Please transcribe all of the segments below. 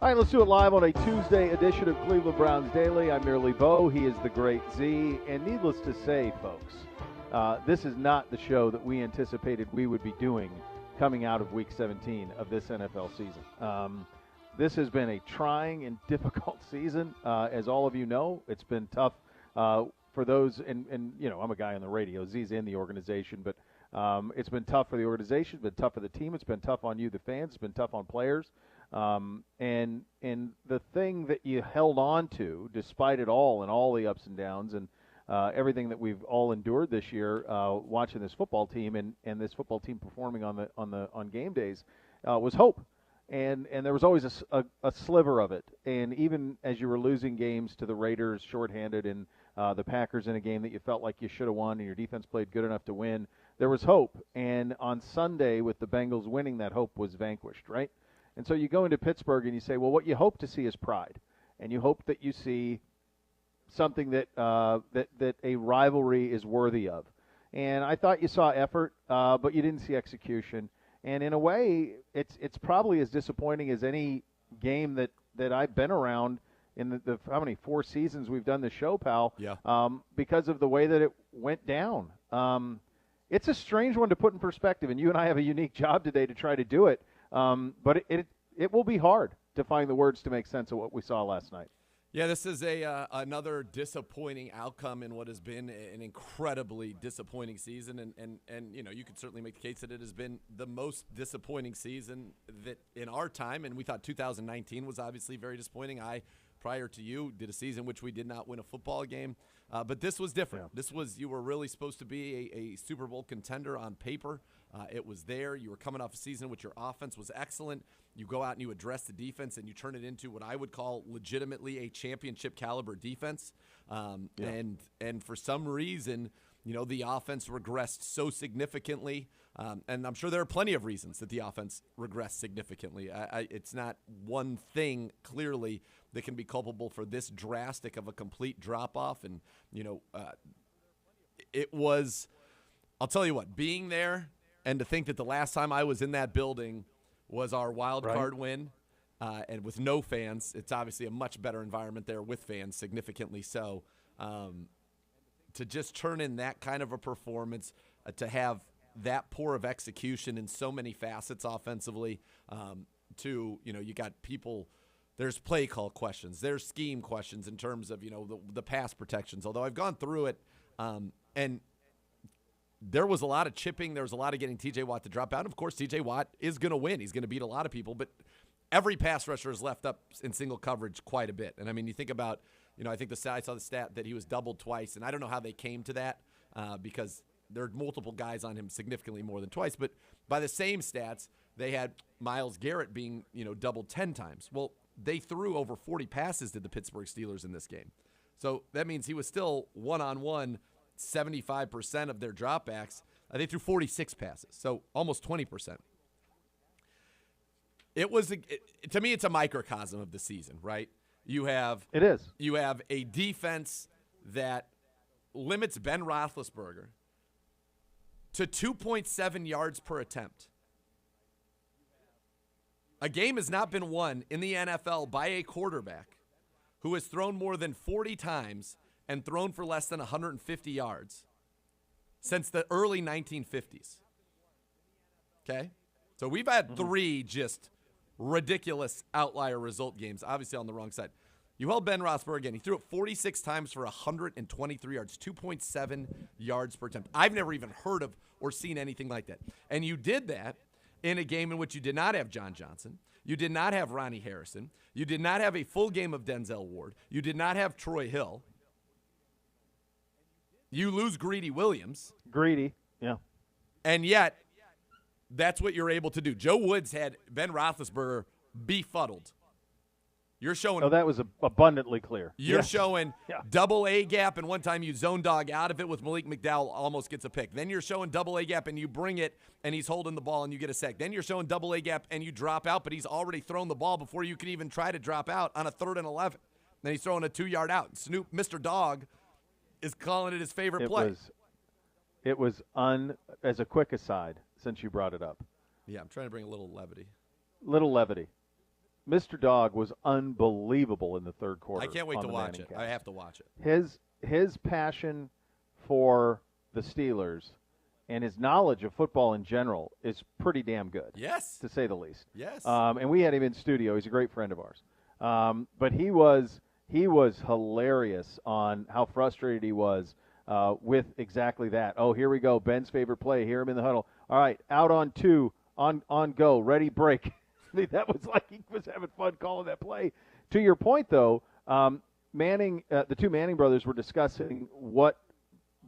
All right, let's do it live on a Tuesday edition of Cleveland Browns Daily. I'm merely Beau. He is the great Z. And needless to say, folks, this is not the show that we anticipated we would be doing coming out of Week 17 of this NFL season. This has been a trying and difficult season. As all of you know, it's been tough for those, and you know, I'm a guy on the radio. Z's in the organization, but it's been tough for the organization. It's been tough for the team. It's been tough on you, the fans. It's been tough on players. And the thing that you held on to, despite it all and all the ups and downs and everything that we've all endured this year, watching this football team and this football team performing on game days, was hope. And there was always a sliver of it. And even as you were losing games to the Raiders shorthanded and the Packers in a game that you felt like you should have won and your defense played good enough to win, there was hope. And on Sunday, with the Bengals winning, that hope was vanquished, right? And so you go into Pittsburgh and you say, well, what you hope to see is pride. And you hope that you see something that a rivalry is worthy of. And I thought you saw effort, but you didn't see execution. And in a way, it's probably as disappointing as any game that I've been around in the how many 4 seasons we've done the show, pal. Yeah. Because of the way that it went down. It's a strange one to put in perspective, and you and I have a unique job today to try to do it. But it will be hard to find the words to make sense of what we saw last night. Yeah, this is another disappointing outcome in what has been an incredibly disappointing season, and you know, you could certainly make the case that it has been the most disappointing season that in our time, and we thought 2019 was obviously very disappointing. Prior to you, did a season in which we did not win a football game, but this was different. Yeah. This was, you were really supposed to be a Super Bowl contender on paper. It was there. You were coming off a season in which your offense was excellent. You go out and you address the defense, and you turn it into what I would call legitimately a championship caliber defense. And for some reason, you know, the offense regressed so significantly. And I'm sure there are plenty of reasons that the offense regressed significantly. It's not one thing, clearly, that can be culpable for this drastic of a complete drop-off. And, you know, it was, I'll tell you what, being there and to think that the last time I was in that building was our wild card win, and with no fans, it's obviously a much better environment there with fans, significantly so. To just turn in that kind of a performance, to have that poor of execution in so many facets offensively, to, you know, you got people, there's play call questions, there's scheme questions in terms of, you know, the pass protections, although I've gone through it, and there was a lot of chipping. There was a lot of getting T.J. Watt to drop out. Of course, T.J. Watt is going to win. He's going to beat a lot of people, but every pass rusher is left up in single coverage quite a bit. And, I mean, you think about, you know, I think I saw the stat that he was doubled twice, and I don't know how they came to that because there are multiple guys on him significantly more than twice. But by the same stats, they had Myles Garrett being, you know, doubled 10 times. Well, they threw over 40 passes to the Pittsburgh Steelers in this game. So that means he was still one-on-one 75% of their dropbacks. They threw 46 passes, so almost 20%. It was, to me, it's a microcosm of the season, right? You have a defense that limits Ben Roethlisberger to 2.7 yards per attempt. A game has not been won in the NFL by a quarterback who has thrown more than 40 times and thrown for less than 150 yards since the early 1950s. Okay? So we've had 3 just ridiculous outlier result games, obviously on the wrong side. You held Ben Roethlisberger again. He threw it 46 times for 123 yards, 2.7 yards per attempt. I've never even heard of or seen anything like that. And you did that in a game in which you did not have John Johnson. You did not have Ronnie Harrison. You did not have a full game of Denzel Ward. You did not have Troy Hill. You lose Greedy Williams. Yeah. And yet, that's what you're able to do. Joe Woods had Ben Roethlisberger befuddled. You're showing. Oh, that was abundantly clear. You're showing double A gap, and one time you zone dog out of it with Malik McDowell, almost gets a pick. Then you're showing double A gap, and you bring it, and he's holding the ball, and you get a sack. Then you're showing double A gap, and you drop out, but he's already thrown the ball before you can even try to drop out on a 3rd and 11. Then he's throwing a 2-yard out. And Snoop, Mr. Dog, is calling it his favorite play. It was as a quick aside, since you brought it up. Yeah, I'm trying to bring a little levity. Mr. Dog was unbelievable in the third quarter. I can't wait to watch it. Cast. I have to watch it. His passion for the Steelers and his knowledge of football in general is pretty damn good. Yes. To say the least. Yes. And we had him in studio. He's a great friend of ours. But he was hilarious on how frustrated he was with exactly that. Oh, here we go. Ben's favorite play. Hear him in the huddle. All right, out on 2, on go, ready, break. I mean, that was like he was having fun calling that play. To your point, though, Manning, the two Manning brothers were discussing what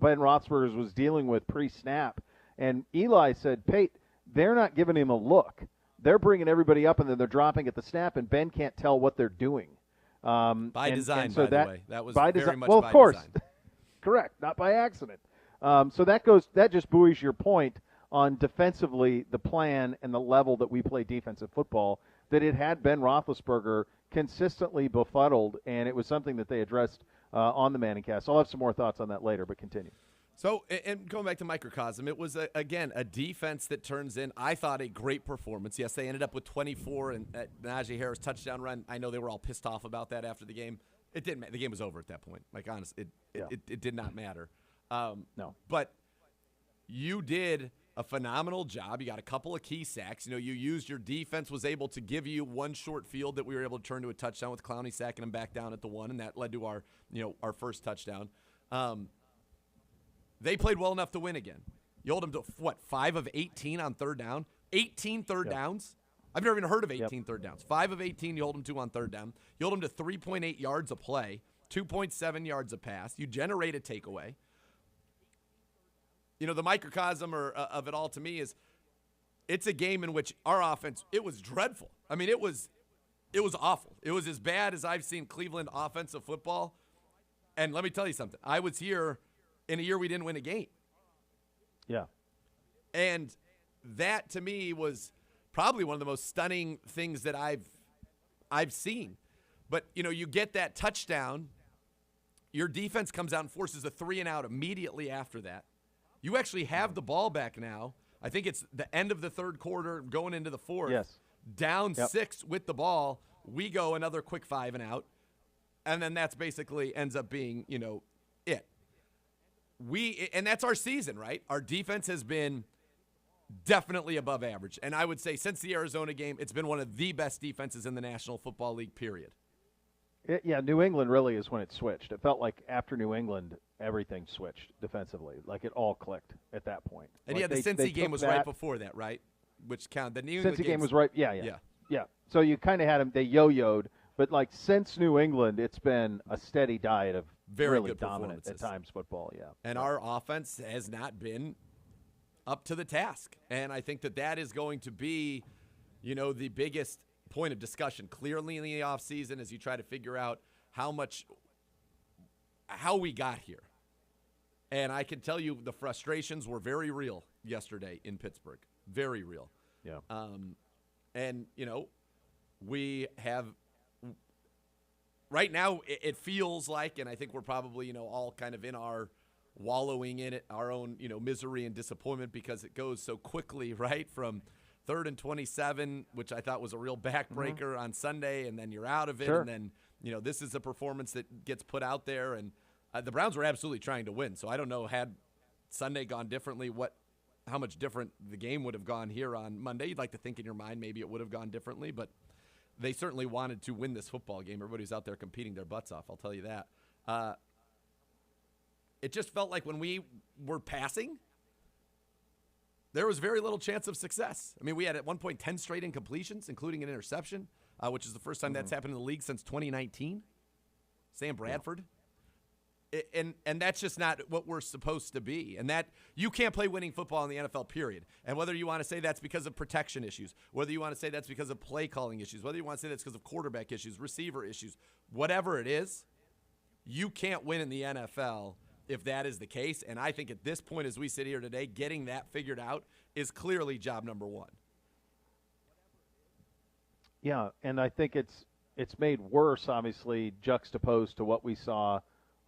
Ben Roethlisberger was dealing with pre-snap, and Eli said, Pate, they're not giving him a look. They're bringing everybody up, and then they're dropping at the snap, and Ben can't tell what they're doing. By design, so by the way. That was by very design. much Well, by of course. design. Correct, not by accident. So that just buoys your point on defensively the plan and the level that we play defensive football, that it had Ben Roethlisberger consistently befuddled, and it was something that they addressed on the Manning cast. I'll have some more thoughts on that later, but continue. So, and going back to microcosm, it was, again, a defense that turns in, I thought, a great performance. Yes, they ended up with 24 and Najee Harris touchdown run. I know they were all pissed off about that after the game. It didn't matter. The game was over at that point. Like, honestly, it did not matter. No. But you did a phenomenal job. You got a couple of key sacks. You used your defense was able to give you one short field that we were able to turn to a touchdown with Clowney sacking him back down at the 1, and that led to our first touchdown. They played well enough to win again. You hold them to, 5 of 18 on third down? 18 third downs? I've never even heard of 18 third downs. 5 of 18 you hold them to on third down. You hold them to 3.8 yards a play, 2.7 yards a pass. You generate a takeaway. The microcosm of it all to me is it's a game in which our offense, it was dreadful. I mean, it was awful. It was as bad as I've seen Cleveland offensive football. And let me tell you something. I was here in a year we didn't win a game. Yeah. And that, to me, was probably one of the most stunning things that I've seen. But, you get that touchdown. Your defense comes out and forces a 3-and-out immediately after that. You actually have the ball back now. I think it's the end of the third quarter going into the fourth. Yes. Down 6 with the ball. We go another quick 5-and-out. And then that's basically ends up being, it. And that's our season, right? Our defense has been definitely above average. And I would say since the Arizona game, it's been one of the best defenses in the National Football League, period. New England really is when it switched. It felt like after New England, everything switched defensively. Like it all clicked at that point. And like the Cincy game was right before that, right? Which counted. The New England Cincy game was right. Yeah. So you kind of had them. They yo-yoed. But like since New England, it's been a steady diet of very really good dominant at times football. Yeah, and our offense has not been up to the task, and I think that is going to be, the biggest point of discussion clearly in the offseason as you try to figure out how we got here. And I can tell you the frustrations were very real yesterday in Pittsburgh, very real. Yeah. And we have. Right now, it feels like, and I think we're probably, all kind of in our wallowing in it, our own, misery and disappointment because it goes so quickly, right? From 3rd and 27, which I thought was a real backbreaker on Sunday, and then you're out of it. Sure. And then, this is a performance that gets put out there. And the Browns were absolutely trying to win. So I don't know, had Sunday gone differently, how much different the game would have gone here on Monday. You'd like to think in your mind maybe it would have gone differently, but they certainly wanted to win this football game. Everybody's out there competing their butts off, I'll tell you that. It just felt like when we were passing, there was very little chance of success. I mean, we had at one point 10 straight incompletions, including an interception, which is the first time that's happened in the league since 2019. Sam Bradford. And that's just not what we're supposed to be. And that you can't play winning football in the NFL, period. And whether you want to say that's because of protection issues, whether you want to say that's because of play calling issues, whether you want to say that's because of quarterback issues, receiver issues, whatever it is, you can't win in the NFL if that is the case. And I think at this point as we sit here today, getting that figured out is clearly job number one. Yeah, and I think it's made worse, obviously, juxtaposed to what we saw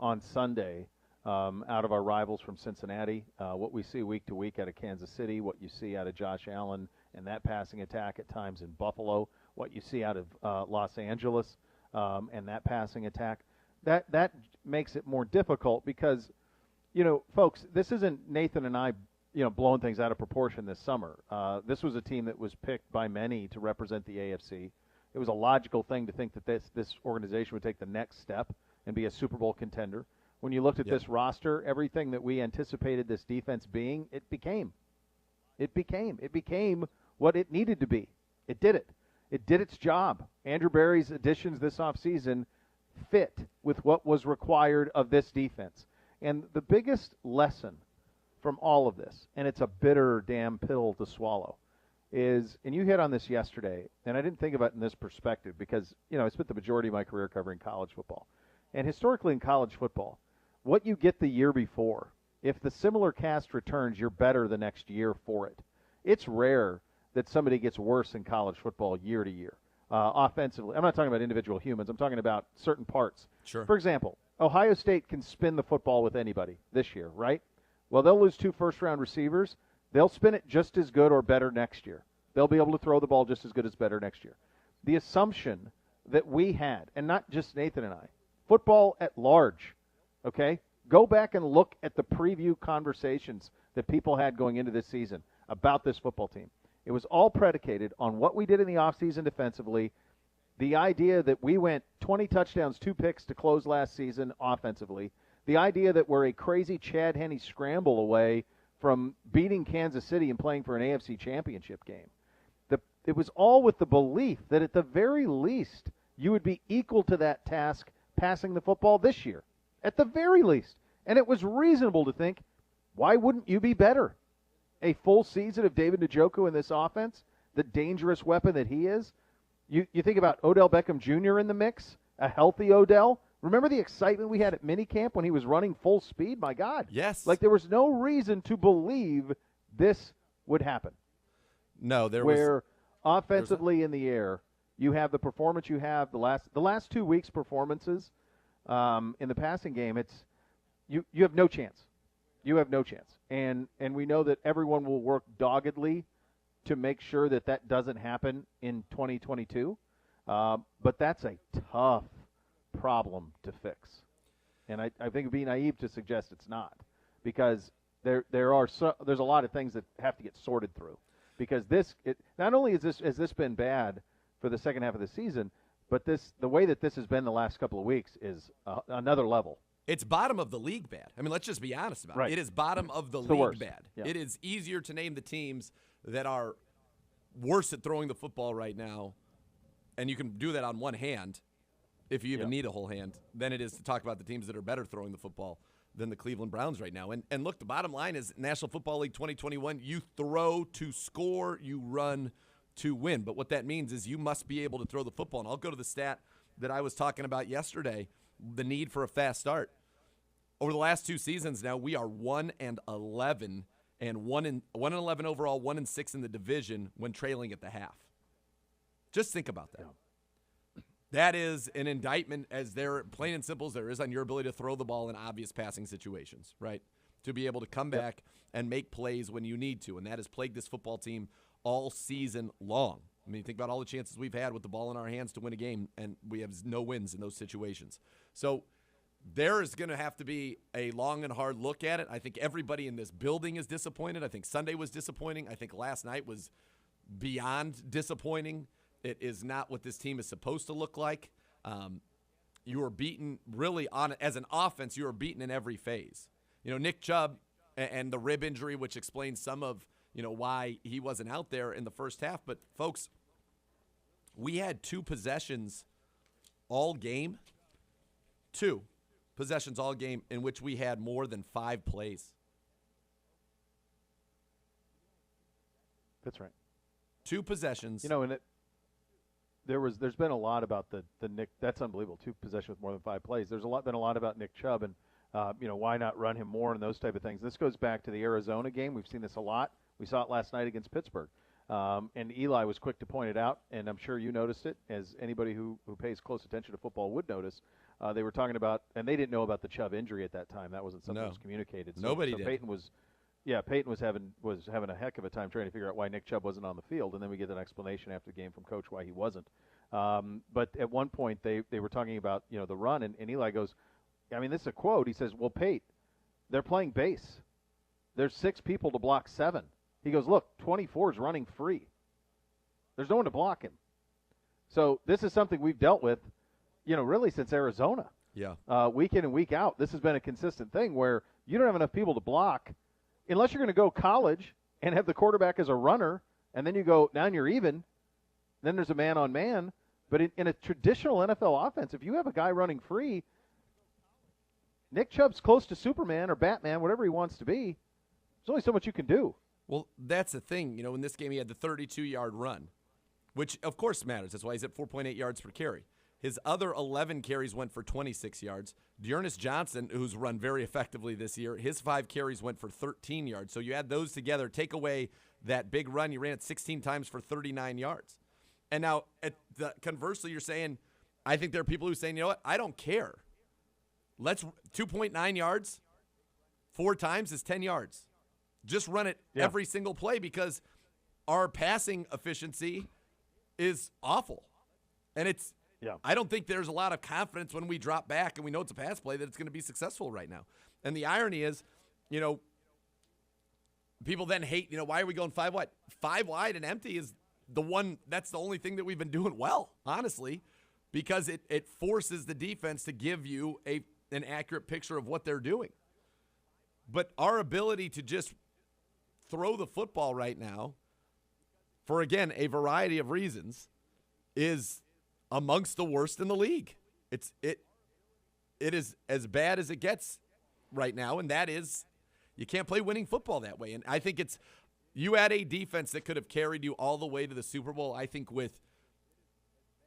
on Sunday out of our rivals from Cincinnati, what we see week to week out of Kansas City, what you see out of Josh Allen and that passing attack at times in Buffalo, what you see out of Los Angeles and that passing attack. That makes it more difficult because, folks, this isn't Nathan and I, blowing things out of proportion this summer. This was a team that was picked by many to represent the AFC. It was a logical thing to think that this organization would take the next step and be a Super Bowl contender. When you looked at this roster, everything that we anticipated this defense being, it became what it needed to be. It did it. It did its job. Andrew Berry's additions this offseason fit with what was required of this defense. And the biggest lesson from all of this, and it's a bitter damn pill to swallow, is, and you hit on this yesterday, and I didn't think about it in this perspective because, I spent the majority of my career covering college football. And historically in college football, what you get the year before, if the similar cast returns, you're better the next year for it. It's rare that somebody gets worse in college football year to year. Offensively, I'm not talking about individual humans. I'm talking about certain parts. Sure. For example, Ohio State can spin the football with anybody this year, right? Well, they'll lose 2 first-round receivers. They'll spin it just as good or better next year. They'll be able to throw the ball just as good as better next year. The assumption that we had, and not just Nathan and I, football at large, okay? Go back and look at the preview conversations that people had going into this season about this football team. It was all predicated on what we did in the offseason defensively, the idea that we went 20 touchdowns, 2 picks to close last season offensively, the idea that we're a crazy Chad Henne scramble away from beating Kansas City and playing for an AFC championship game. It was all with the belief that at the very least you would be equal to that task passing the football this year, at the very least. And it was reasonable to think, why wouldn't you be better? A full season of David Njoku in this offense, the dangerous weapon that he is. You think about Odell Beckham Jr. in the mix, a healthy Odell. Remember the excitement we had at minicamp when he was running full speed? My God. Yes. Like there was no reason to believe this would happen. No, where offensively in the air, you have the performance you have, the last 2 weeks' performances in the passing game, it's you have no chance. You have no chance. And we know that everyone will work doggedly to make sure that doesn't happen in 2022. But that's a tough problem to fix. And I think it would be naive to suggest it's not, because there's a lot of things that have to get sorted through. Because not only has this been bad for the second half of the season, but the way that this has been the last couple of weeks is another level. It's bottom of the league bad. I mean, let's just be honest about it. It is bottom of the league bad. Yeah. It is easier to name the teams that are worse at throwing the football right now, and you can do that on one hand if you even need a whole hand, than it is to talk about the teams that are better throwing the football than the Cleveland Browns right now. And look, the bottom line is National Football League 2021, you throw to score, you run to win. But what that means is you must be able to throw the football. And I'll go to the stat that I was talking about yesterday, the need for a fast start. Over the last 2 seasons now, we are 1-11 and 1-11 overall, 1-6 in the division when trailing at the half. Just think about that. Yeah. That is an indictment, as there, plain and simple as there is, on your ability to throw the ball in obvious passing situations, right? To be able to come back and make plays when you need to, and that has plagued this football team all season long. I mean, think about all the chances we've had with the ball in our hands to win a game, and we have no wins in those situations. So there is going to have to be a long and hard look at it. I think everybody in this building is disappointed. I think Sunday was disappointing. I think last night was beyond disappointing. It is not what this team is supposed to look like. You are beaten really as an offense. You are beaten in every phase. You know, Nick Chubb and the rib injury, which explains some of why he wasn't out there in the first half. But folks, we had 2 possessions all game. 2 possessions all game in which we had more than 5 plays. That's right. 2 possessions. And there's been a lot about the Nick. That's unbelievable. 2 possessions with more than 5 plays. There's been a lot about Nick Chubb and why not run him more and those type of things. This goes back to the Arizona game. We've seen this a lot. We saw it last night against Pittsburgh. And Eli was quick to point it out, and I'm sure you noticed it, as anybody who pays close attention to football would notice. They were talking about, and they didn't know about the Chubb injury at that time. That wasn't something that was communicated. Nobody did. Peyton was Yeah, Peyton was having a heck of a time trying to figure out why Nick Chubb wasn't on the field, and then we get an explanation after the game from Coach why he wasn't. But at one point they were talking about the run, and Eli goes, I mean, this is a quote. He says, "Well, Pate, they're playing base. There's 6 people to block 7." He goes, "Look, 24 is running free. There's no one to block him." So this is something we've dealt with, really since Arizona. Yeah. Week in and week out, this has been a consistent thing where you don't have enough people to block unless you're going to go college and have the quarterback as a runner, and then you go, now you're even, then there's a man-on-man. But in a traditional NFL offense, if you have a guy running free, Nick Chubb's close to Superman or Batman, whatever he wants to be. There's only so much you can do. Well, that's the thing. In this game he had the 32-yard run, which, of course, matters. That's why he's at 4.8 yards per carry. His other 11 carries went for 26 yards. Dearness Johnson, who's run very effectively this year, his 5 carries went for 13 yards. So you add those together, take away that big run, you ran it 16 times for 39 yards. And now, conversely, you're saying, I think there are people who are saying, you know what, I don't care. Let's 2.9 yards 4 times is 10 yards. Just run it every single play because our passing efficiency is awful. And I don't think there's a lot of confidence when we drop back and we know it's a pass play that it's going to be successful right now. And the irony is, people then hate, why are we going 5 wide? 5 wide and empty is that's the only thing that we've been doing well, honestly, because it forces the defense to give you an accurate picture of what they're doing. But our ability to just throw the football right now, for, again, a variety of reasons, is amongst the worst in the league. It is as bad as it gets right now, and that is you can't play winning football that way. And I think you had a defense that could have carried you all the way to the Super Bowl, I think, with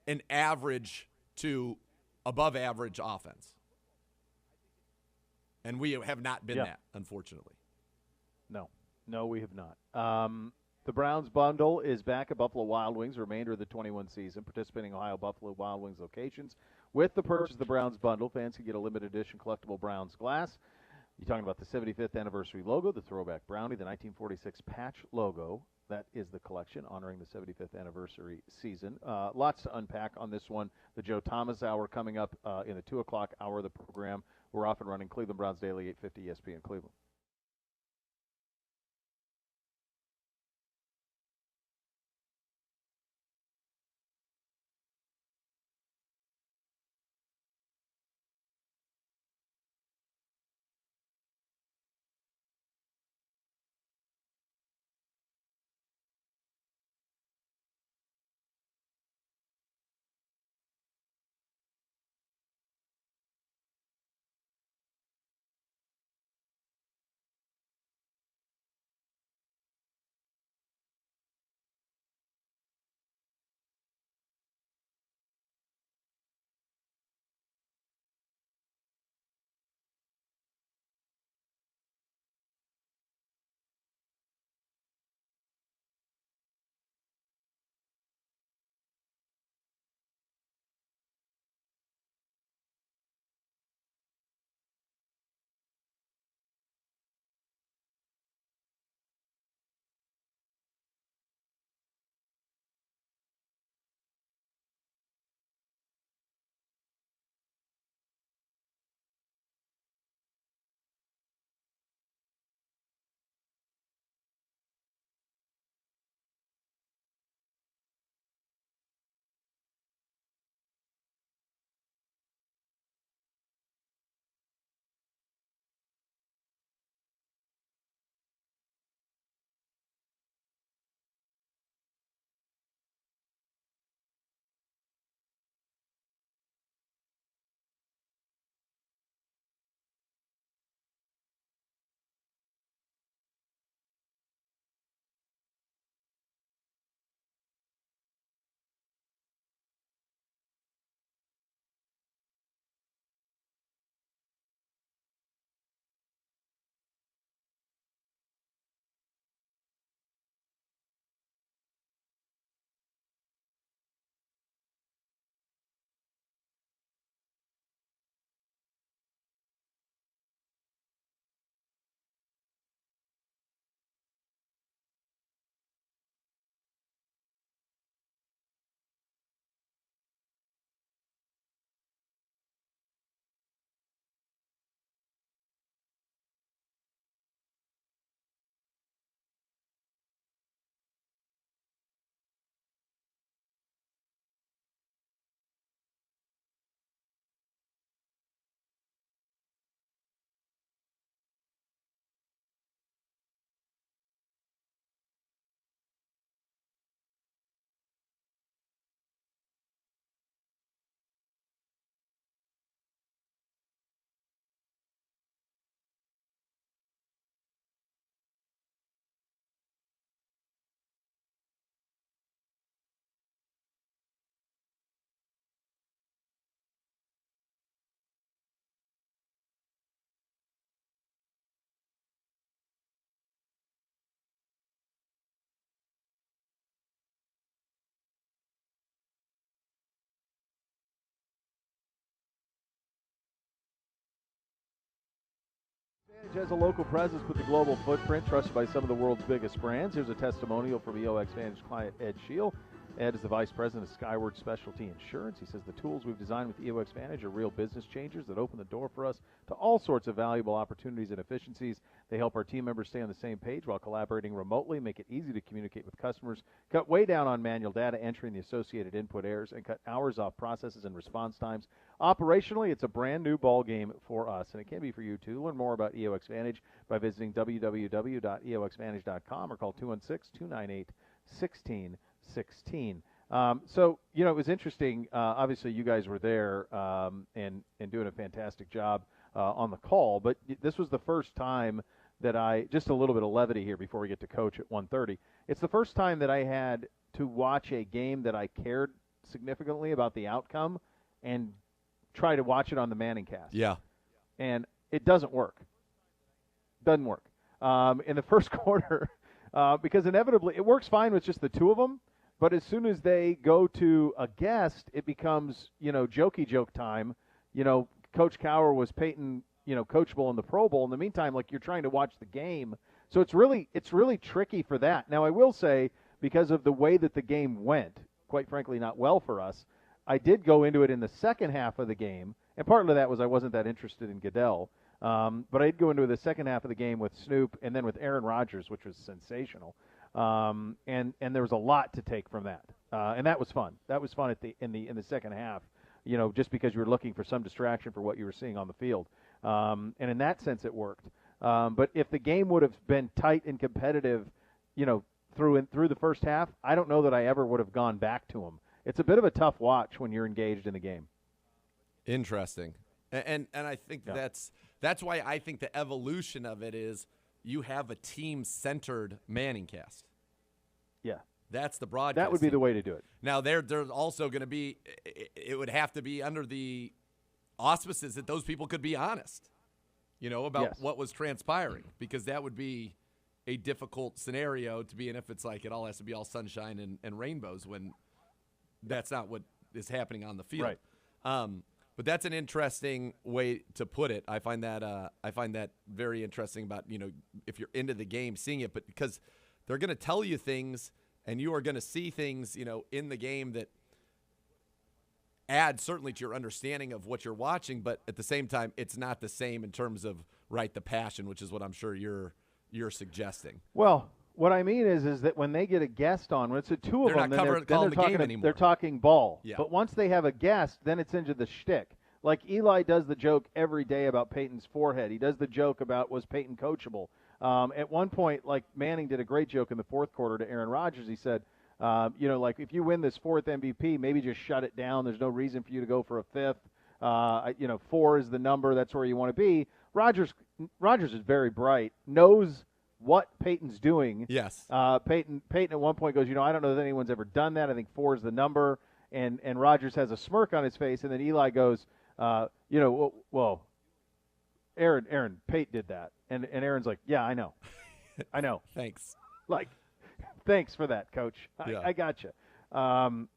an average to above average offense. And we have not been that, unfortunately. No, we have not. The Browns bundle is back at Buffalo Wild Wings, the remainder of the 21 season, participating Ohio Buffalo Wild Wings locations. With the purchase of the Browns bundle, fans can get a limited edition collectible Browns glass. You're talking about the 75th anniversary logo, the throwback brownie, the 1946 patch logo. That is the collection honoring the 75th anniversary season. Lots to unpack on this one. The Joe Thomas Hour coming up in the 2 o'clock hour of the program. We're off and running. Cleveland Browns Daily, 850 ESPN Cleveland. Has a local presence with a global footprint, trusted by some of the world's biggest brands. Here's a testimonial from EOX Vantage client Ed Shield. Ed is the vice president of Skyward Specialty Insurance. He says the tools we've designed with EOX Vantage are real business changers that open the door for us to all sorts of valuable opportunities and efficiencies. They help our team members stay on the same page while collaborating remotely, make it easy to communicate with customers, cut way down on manual data entry and the associated input errors, and cut hours off processes and response times. Operationally, it's a brand new ball game for us, and it can be for you too. Learn more about EOX Vantage by visiting www.eoxvantage.com or call 216-298-1616. So, it was interesting. Obviously, you guys were there and doing a fantastic job on the call, but this was the first time that just a little bit of levity here before we get to Coach at 1:30. It's the first time that I had to watch a game that I cared significantly about the outcome and try to watch it on the Manning cast. Yeah. And it doesn't work. Doesn't work. In the first quarter, because inevitably it works fine with just the two of them, but as soon as they go to a guest, it becomes, jokey joke time. Coach Cowher was Peyton, coachable in the Pro Bowl. In the meantime, you're trying to watch the game. So it's really tricky for that. Now, I will say, because of the way that the game went, quite frankly, not well for us, I did go into it in the second half of the game, and part of that was I wasn't that interested in Goodell. But I did go into the second half of the game with Snoop and then with Aaron Rodgers, which was sensational. And there was a lot to take from that, and that was fun. That was fun in the second half. Just because you were looking for some distraction for what you were seeing on the field, and in that sense it worked. But if the game would have been tight and competitive, through the first half, I don't know that I ever would have gone back to them. It's a bit of a tough watch when you're engaged in the game. Interesting, and I think that's why I think the evolution of it is you have a team-centered Manning cast. Yeah, that's the broadcast. That would be the way to do it. Now there's also going to be. It would have to be under the auspices that those people could be honest, about what was transpiring, because that would be a difficult scenario to be in if it's like it all has to be all sunshine and rainbows when that's not what is happening on the field. Right. But that's an interesting way to put it. I find that very interesting about, if you're into the game, seeing it, but because they're going to tell you things and you are going to see things, in the game that add certainly to your understanding of what you're watching, but at the same time, it's not the same in terms of the passion, which is what I'm sure you're suggesting. Well, what I mean is that when they get a guest on, when it's the two of them, they're talking ball. Yeah. But once they have a guest, then it's into the shtick. Like Eli does the joke every day about Peyton's forehead. He does the joke about, was Peyton coachable? At one point, Manning did a great joke in the fourth quarter to Aaron Rodgers. He said, if you win this fourth MVP, maybe just shut it down. There's no reason for you to go for a fifth. 4 is the number. That's where you want to be. Rodgers is very bright, knows what Peyton's doing. Yes. Peyton at one point goes, I don't know that anyone's ever done that. I think 4 is the number. And Rodgers has a smirk on his face, and then Eli goes, well, Aaron, Peyton did that. And Aaron's like, yeah, I know. I know. Thanks. Thanks for that, Coach. Yeah. I got you.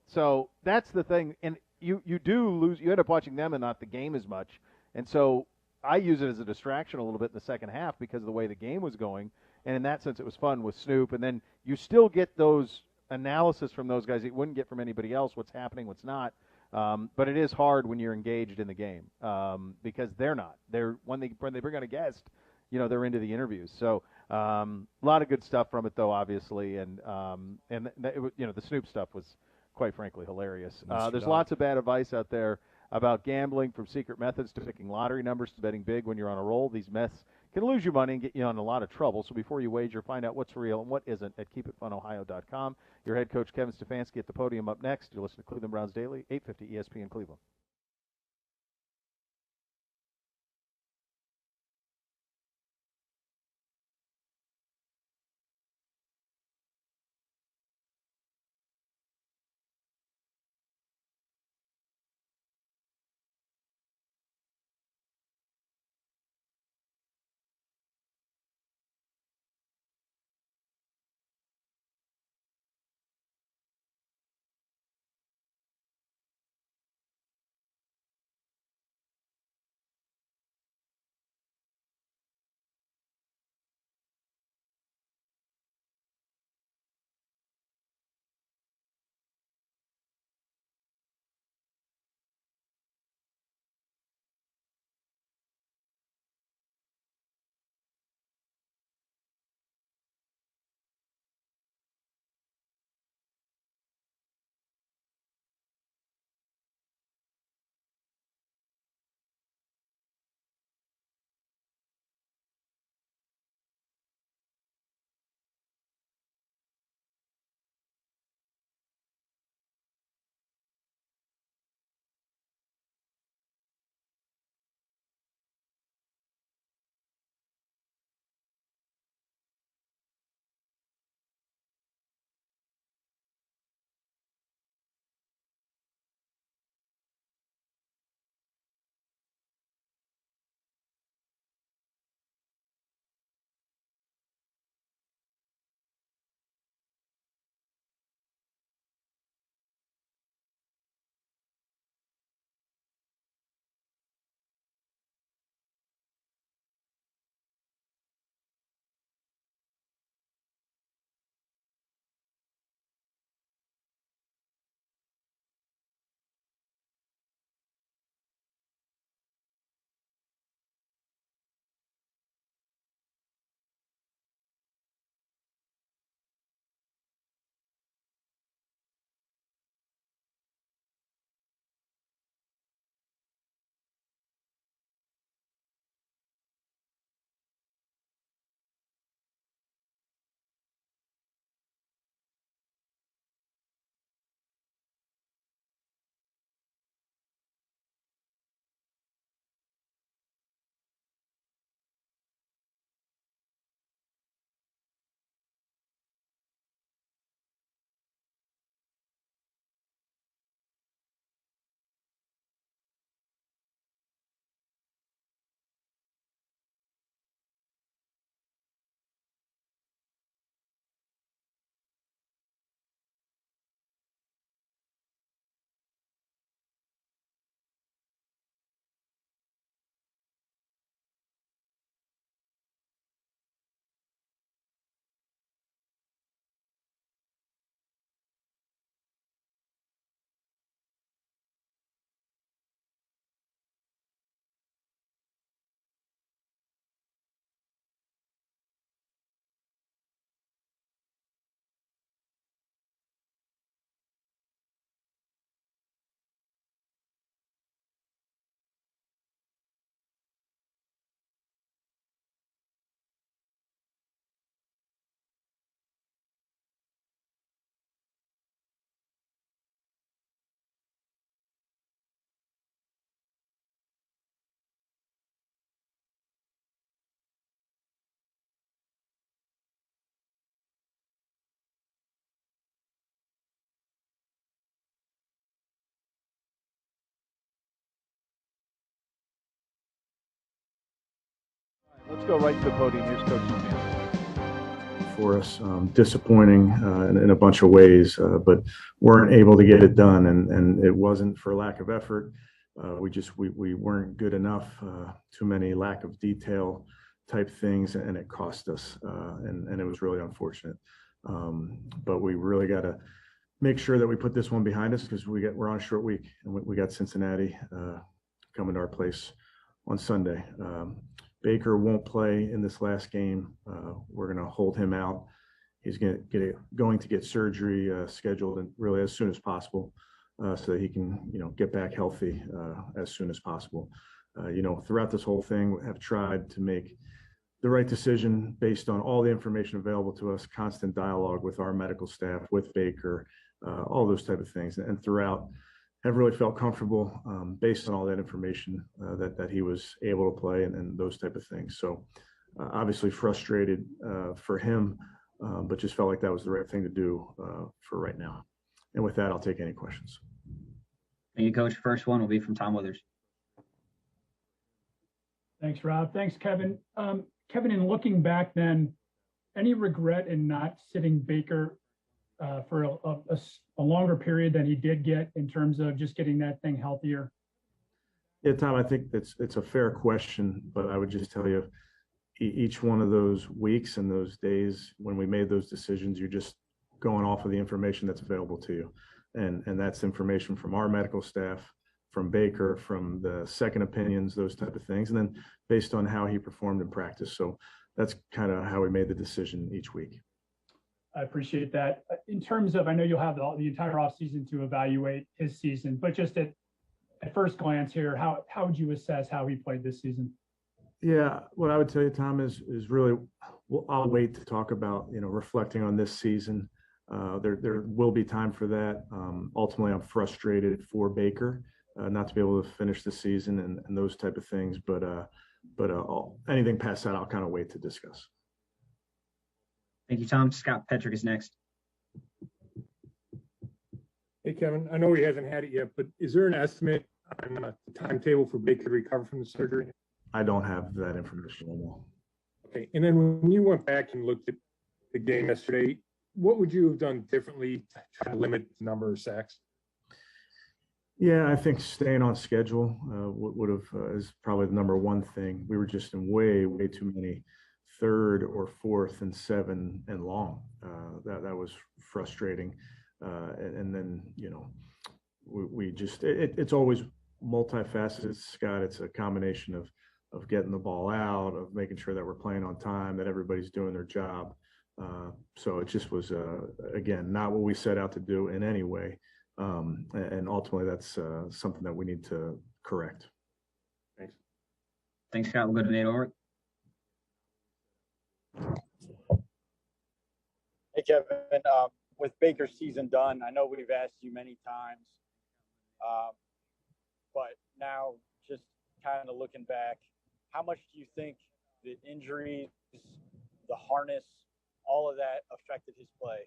So that's the thing. And you do lose. You end up watching them and not the game as much. And so I use it as a distraction a little bit in the second half because of the way the game was going. And in that sense, it was fun with Snoop. And then you still get those analysis from those guys that you wouldn't get from anybody else, what's happening, what's not. But it is hard when you're engaged in the game because they're not. When they bring on a guest, they're into the interviews. So a lot of good stuff from it, though, obviously. And the Snoop stuff was, quite frankly, hilarious. There's lots of bad advice out there about gambling, from secret methods to picking lottery numbers to betting big when you're on a roll. These myths can lose you money and get you in a lot of trouble. So before you wager, find out what's real and what isn't at keepitfunohio.com. Your head coach, Kevin Stefanski, at the podium up next. You're listening to Cleveland Browns Daily, 850 ESPN Cleveland. go right to the podium. Here's Coach Smith. For us, disappointing in a bunch of ways, but weren't able to get it done, and it wasn't for lack of effort. We weren't good enough. Too many lack of detail type things, and it cost us, and it was really unfortunate. But we really got to make sure that we put this one behind us, because we're on a short week, and we got Cincinnati coming to our place on Sunday. Baker won't play in this last game. We're going to hold him out. He's going to get surgery scheduled, and really as soon as possible, so that he can get back healthy as soon as possible. Throughout this whole thing, we have tried to make the right decision based on all the information available to us, constant dialogue with our medical staff, with Baker, all those type of things, and throughout have really felt comfortable based on all that information that he was able to play and those type of things. So obviously frustrated for him, but just felt like that was the right thing to do for right now. And with that, I'll take any questions. Thank you, Coach. First one will be from Tom Withers. Thanks, Rob. Thanks, Kevin. Kevin, in looking back then, any regret in not sitting Baker for a longer period than he did get in terms of just getting that thing healthier? Yeah, Tom, I think it's a fair question, but I would just tell you, each one of those weeks and those days when we made those decisions, you're just going off of the information that's available to you. And that's information from our medical staff, from Baker, from the second opinions, those type of things, and then based on how he performed in practice. So that's kind of how we made the decision each week. I appreciate that. In terms of, I know you'll have the entire offseason to evaluate his season, but just at first glance here, how would you assess how he played this season? Yeah, what I would tell you, Tom, is really, I'll wait to talk about, reflecting on this season. There will be time for that. Ultimately, I'm frustrated for Baker not to be able to finish the season and those type of things. But anything past that, I'll kind of wait to discuss. Thank you, Tom. Scott Petrick is next. Hey, Kevin, I know he hasn't had it yet, but is there an estimate on the timetable for Baker to recover from the surgery? I don't have that information anymore. Okay, and then when you went back and looked at the game yesterday, what would you have done differently to try to limit the number of sacks? Yeah, I think staying on schedule would have is probably the number one thing. We were just in way too many third or fourth and 7 and long. That was frustrating. And then, we just, it's always multifaceted, Scott. It's a combination of getting the ball out, of making sure that we're playing on time, that everybody's doing their job. So it just was, again, not what we set out to do in any way. And ultimately, that's something that we need to correct. Thanks. Thanks, Scott. We'll go to Nate Ulrich. Hey, Kevin. With Baker's season done, I know we've asked you many times, but now just kind of looking back, how much do you think the injuries, the harness, all of that affected his play?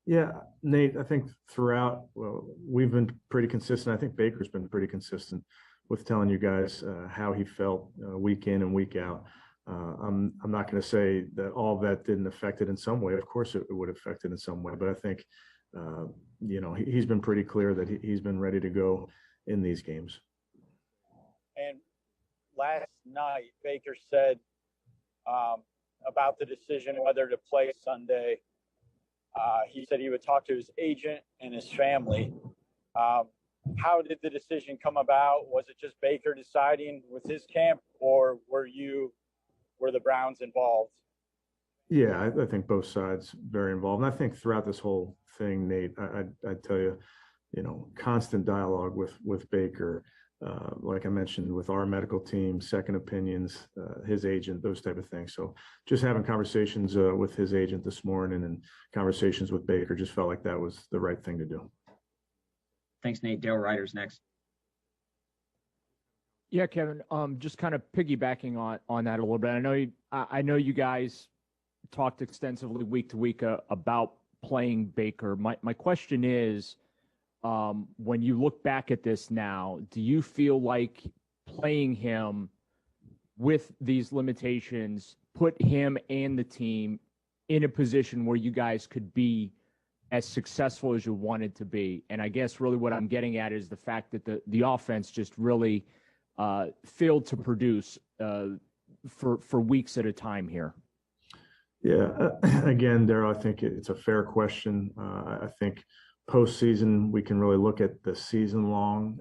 Yeah, Nate, I think throughout, we've been pretty consistent. I think Baker's been pretty consistent with telling you guys how he felt week in and week out. I'm not going to say that all of that didn't affect it in some way. Of course, it would affect it in some way, but I think, he's been pretty clear that he's been ready to go in these games. And last night, Baker said about the decision whether to play Sunday. He said he would talk to his agent and his family. How did the decision come about? Was it just Baker deciding with his camp, or were the Browns involved? Yeah, I think both sides very involved. And I think throughout this whole thing, Nate, I'd tell you, constant dialogue with Baker, like I mentioned, with our medical team, second opinions, his agent, those type of things. So just having conversations with his agent this morning and conversations with Baker just felt like that was the right thing to do. Thanks, Nate. Dale Ryder's next. Yeah, Kevin, just kind of piggybacking on that a little bit. I know you guys talked extensively week to week about playing Baker. My question is, when you look back at this now, do you feel like playing him with these limitations, put him and the team in a position where you guys could be as successful as you wanted to be? And I guess really what I'm getting at is the fact that the offense just really failed to produce for weeks at a time here. Yeah, again, Darryl, I think it's a fair question. I think postseason we can really look at the season-long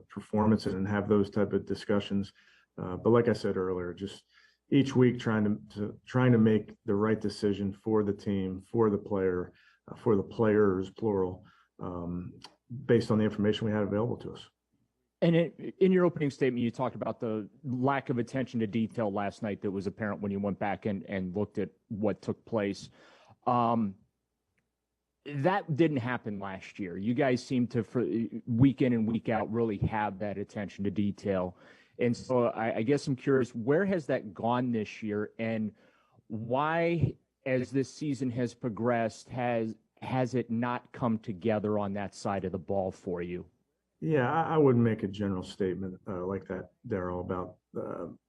performances and have those type of discussions. But like I said earlier, just each week trying to make the right decision for the team, for the player, for the players, plural, based on the information we had available to us. And in your opening statement, you talked about the lack of attention to detail last night that was apparent when you went back and looked at what took place. That didn't happen last year. You guys seem to, for week in and week out, really have that attention to detail. And so I guess I'm curious, where has that gone this year? And why, as this season has progressed, has it not come together on that side of the ball for you? Yeah, I wouldn't make a general statement like that, Darryl, about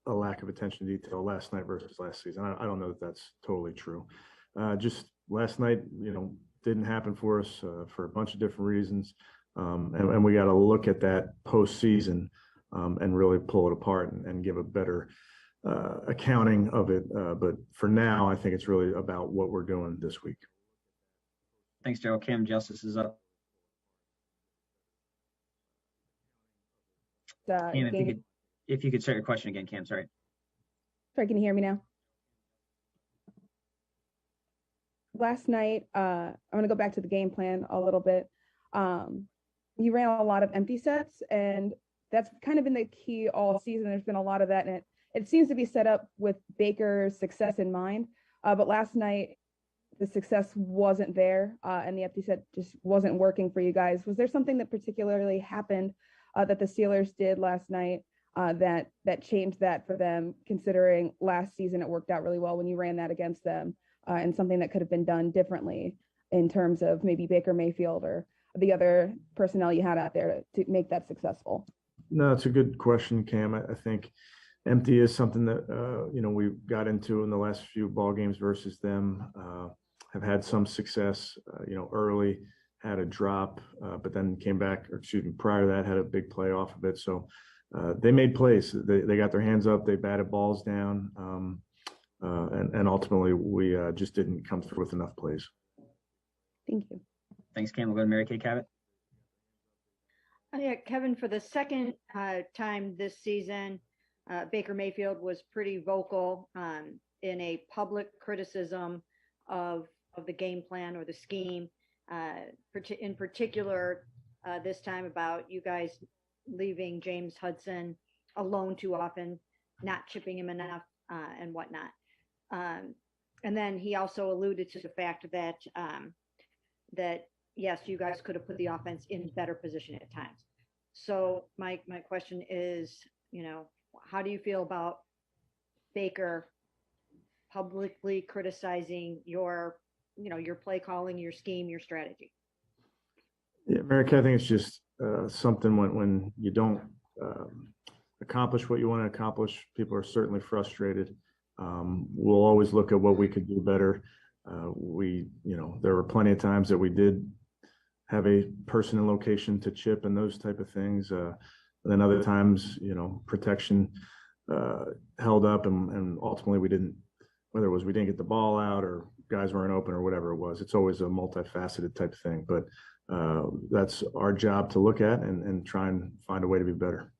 a lack of attention to detail last night versus last season. I don't know that that's totally true. Just last night, didn't happen for us for a bunch of different reasons. And we got to look at that postseason and really pull it apart and give a better accounting of it. But for now, I think it's really about what we're doing this week. Thanks, Darryl. Cam, Justice is up. Cam, if you could start your question again, Cam, sorry. Sorry, can you hear me now? Last night, I'm going to go back to the game plan a little bit. You ran a lot of empty sets, and that's kind of been the key all season. There's been a lot of that, and it seems to be set up with Baker's success in mind. But last night, the success wasn't there, and the empty set just wasn't working for you guys. Was there something that particularly happened that the Steelers did last night that changed that for them, considering last season it worked out really well when you ran that against them, and something that could have been done differently in terms of maybe Baker Mayfield or the other personnel you had out there to make that successful? No, it's a good question, Cam. I think empty is something that, we got into in the last few ball games versus them, have had some success, early, had a drop, but then came back, prior to that, had a big play off of it. So they made plays. They got their hands up. They batted balls down. And ultimately, we just didn't come through with enough plays. Thank you. Thanks, Cam. We'll go to Mary Kay Cabot. Yeah, Kevin, for the second time this season, Baker Mayfield was pretty vocal in a public criticism of the game plan or the scheme. In particular, this time about you guys leaving James Hudson alone too often, not chipping him enough, and whatnot. And then he also alluded to the fact that that yes, you guys could have put the offense in better position at times. So my question is, how do you feel about Baker publicly criticizing your play calling, your scheme, your strategy? Yeah, Mary Kay, I think it's just something when you don't accomplish what you want to accomplish, people are certainly frustrated. We'll always look at what we could do better. There were plenty of times that we did have a person in location to chip and those type of things. And then other times, protection held up and ultimately we didn't, whether it was we didn't get the ball out or guys weren't open or whatever it was. It's always a multifaceted type of thing, but that's our job to look at and try and find a way to be better.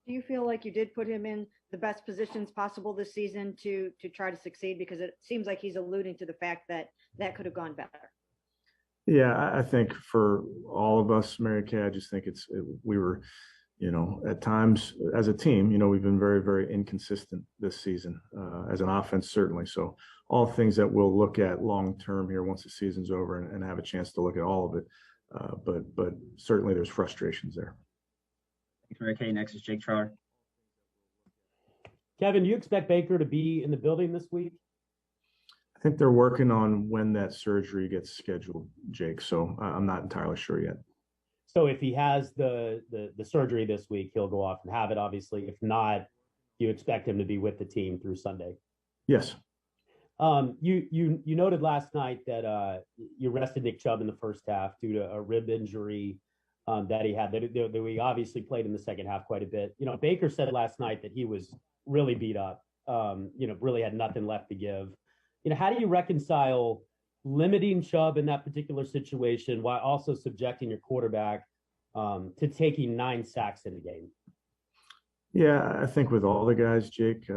Do you feel like you did put him in the best positions possible this season to try to succeed? Because it seems like he's alluding to the fact that could have gone better. Yeah, I think for all of us, Mary Kay, I just think we were, at times as a team, we've been very, very inconsistent this season as an offense, certainly. So all things that we'll look at long-term here once the season's over and have a chance to look at all of it. But certainly there's frustrations there. Thanks, Mary Kay. Next is Jake Trower. Kevin, do you expect Baker to be in the building this week? I think they're working on when that surgery gets scheduled, Jake. So I'm not entirely sure yet. So if he has the surgery this week, he'll go off and have it, obviously. If not, you expect him to be with the team through Sunday? Yes. You noted last night that you rested Nick Chubb in the first half due to a rib injury that he had. That we obviously played in the second half quite a bit. Baker said last night that he was really beat up. Really had nothing left to give. How do you reconcile limiting Chubb in that particular situation while also subjecting your quarterback to taking 9 sacks in the game? Yeah, I think with all the guys, Jake,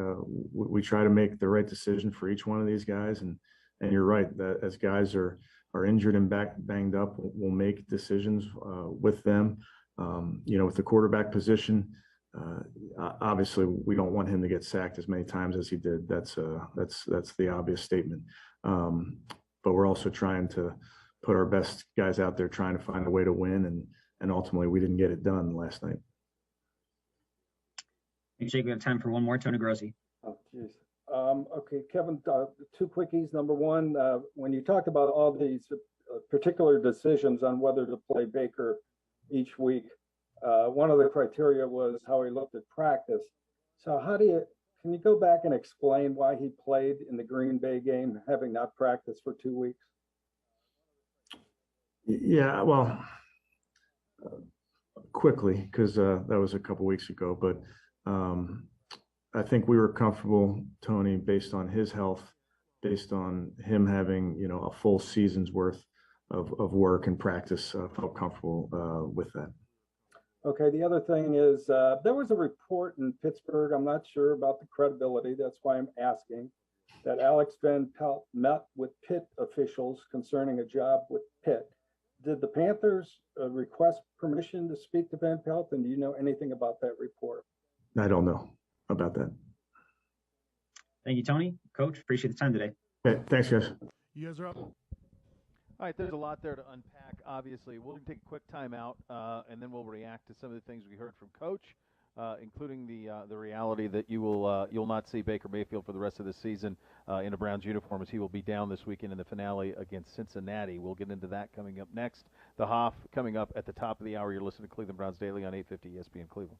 we try to make the right decision for each one of these guys. And you're right that as guys are injured and banged up, we'll make decisions with them. With the quarterback position, obviously we don't want him to get sacked as many times as he did. That's the obvious statement. But we're also trying to put our best guys out there, trying to find a way to win. And ultimately, we didn't get it done last night. Thanks, Jake. We have time for one more. Tony Grossi. Oh, geez. Okay, Kevin, 2 quickies. Number one, when you talked about all these particular decisions on whether to play Baker each week, one of the criteria was how he looked at practice. So can you go back and explain why he played in the Green Bay game, having not practiced for 2 weeks? Yeah, well, quickly, because that was a couple weeks ago, but I think we were comfortable, Tony, based on his health, based on him having, a full season's worth of work and practice, felt comfortable with that. Okay, the other thing is there was a report in Pittsburgh, I'm not sure about the credibility, that's why I'm asking, that Alex Van Pelt met with Pitt officials concerning a job with Pitt. Did the Panthers request permission to speak to Van Pelt, and do you know anything about that report? I don't know about that. Thank you, Tony. Coach, appreciate the time today. Okay, thanks, guys. You guys are up. All right, there's a lot there to unpack, obviously. We'll take a quick timeout, and then we'll react to some of the things we heard from Coach, including the reality that you'll not see Baker Mayfield for the rest of the season in a Browns uniform, as he will be down this weekend in the finale against Cincinnati. We'll get into that coming up next. The Hoff coming up at the top of the hour. You're listening to Cleveland Browns Daily on 850 ESPN Cleveland.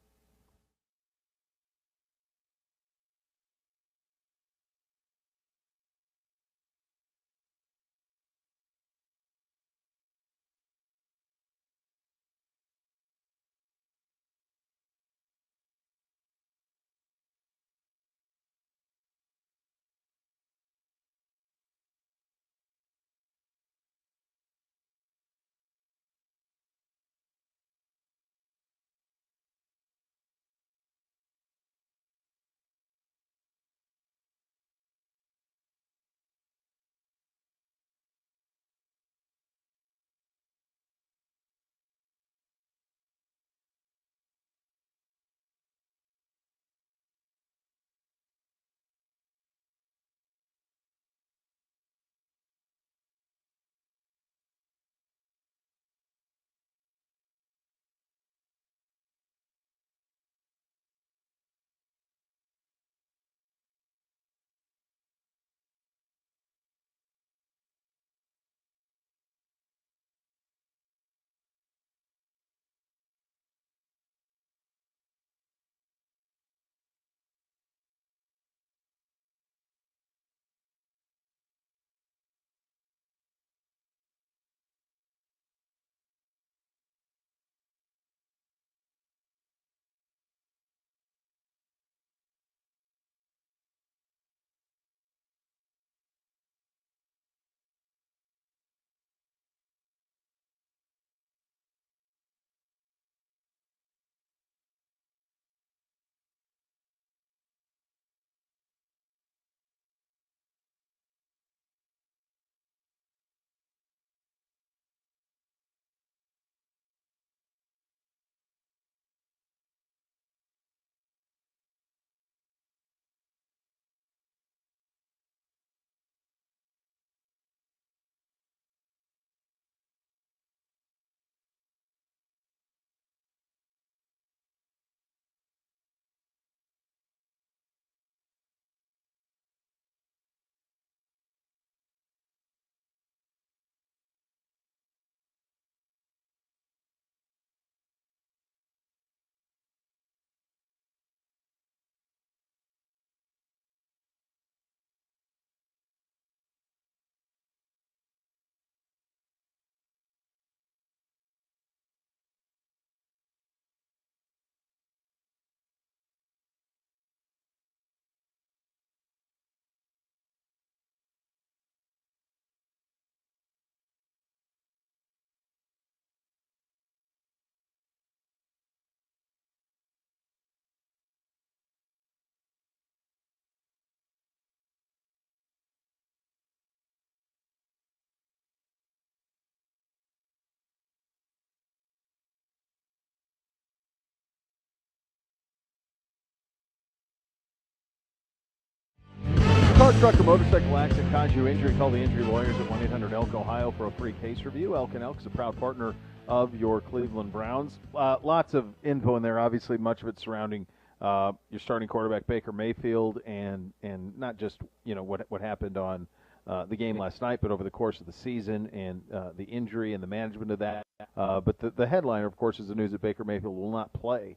Car, truck, or motorcycle accident cause you injury, call the injury lawyers at 1-800-ELK Ohio for a free case review. Elk & Elk is a proud partner of your Cleveland Browns. Lots of info in there, obviously, much of it surrounding your starting quarterback Baker Mayfield, and not just what happened on the game last night, but over the course of the season and the injury and the management of that. But the headliner, of course, is the news that Baker Mayfield will not play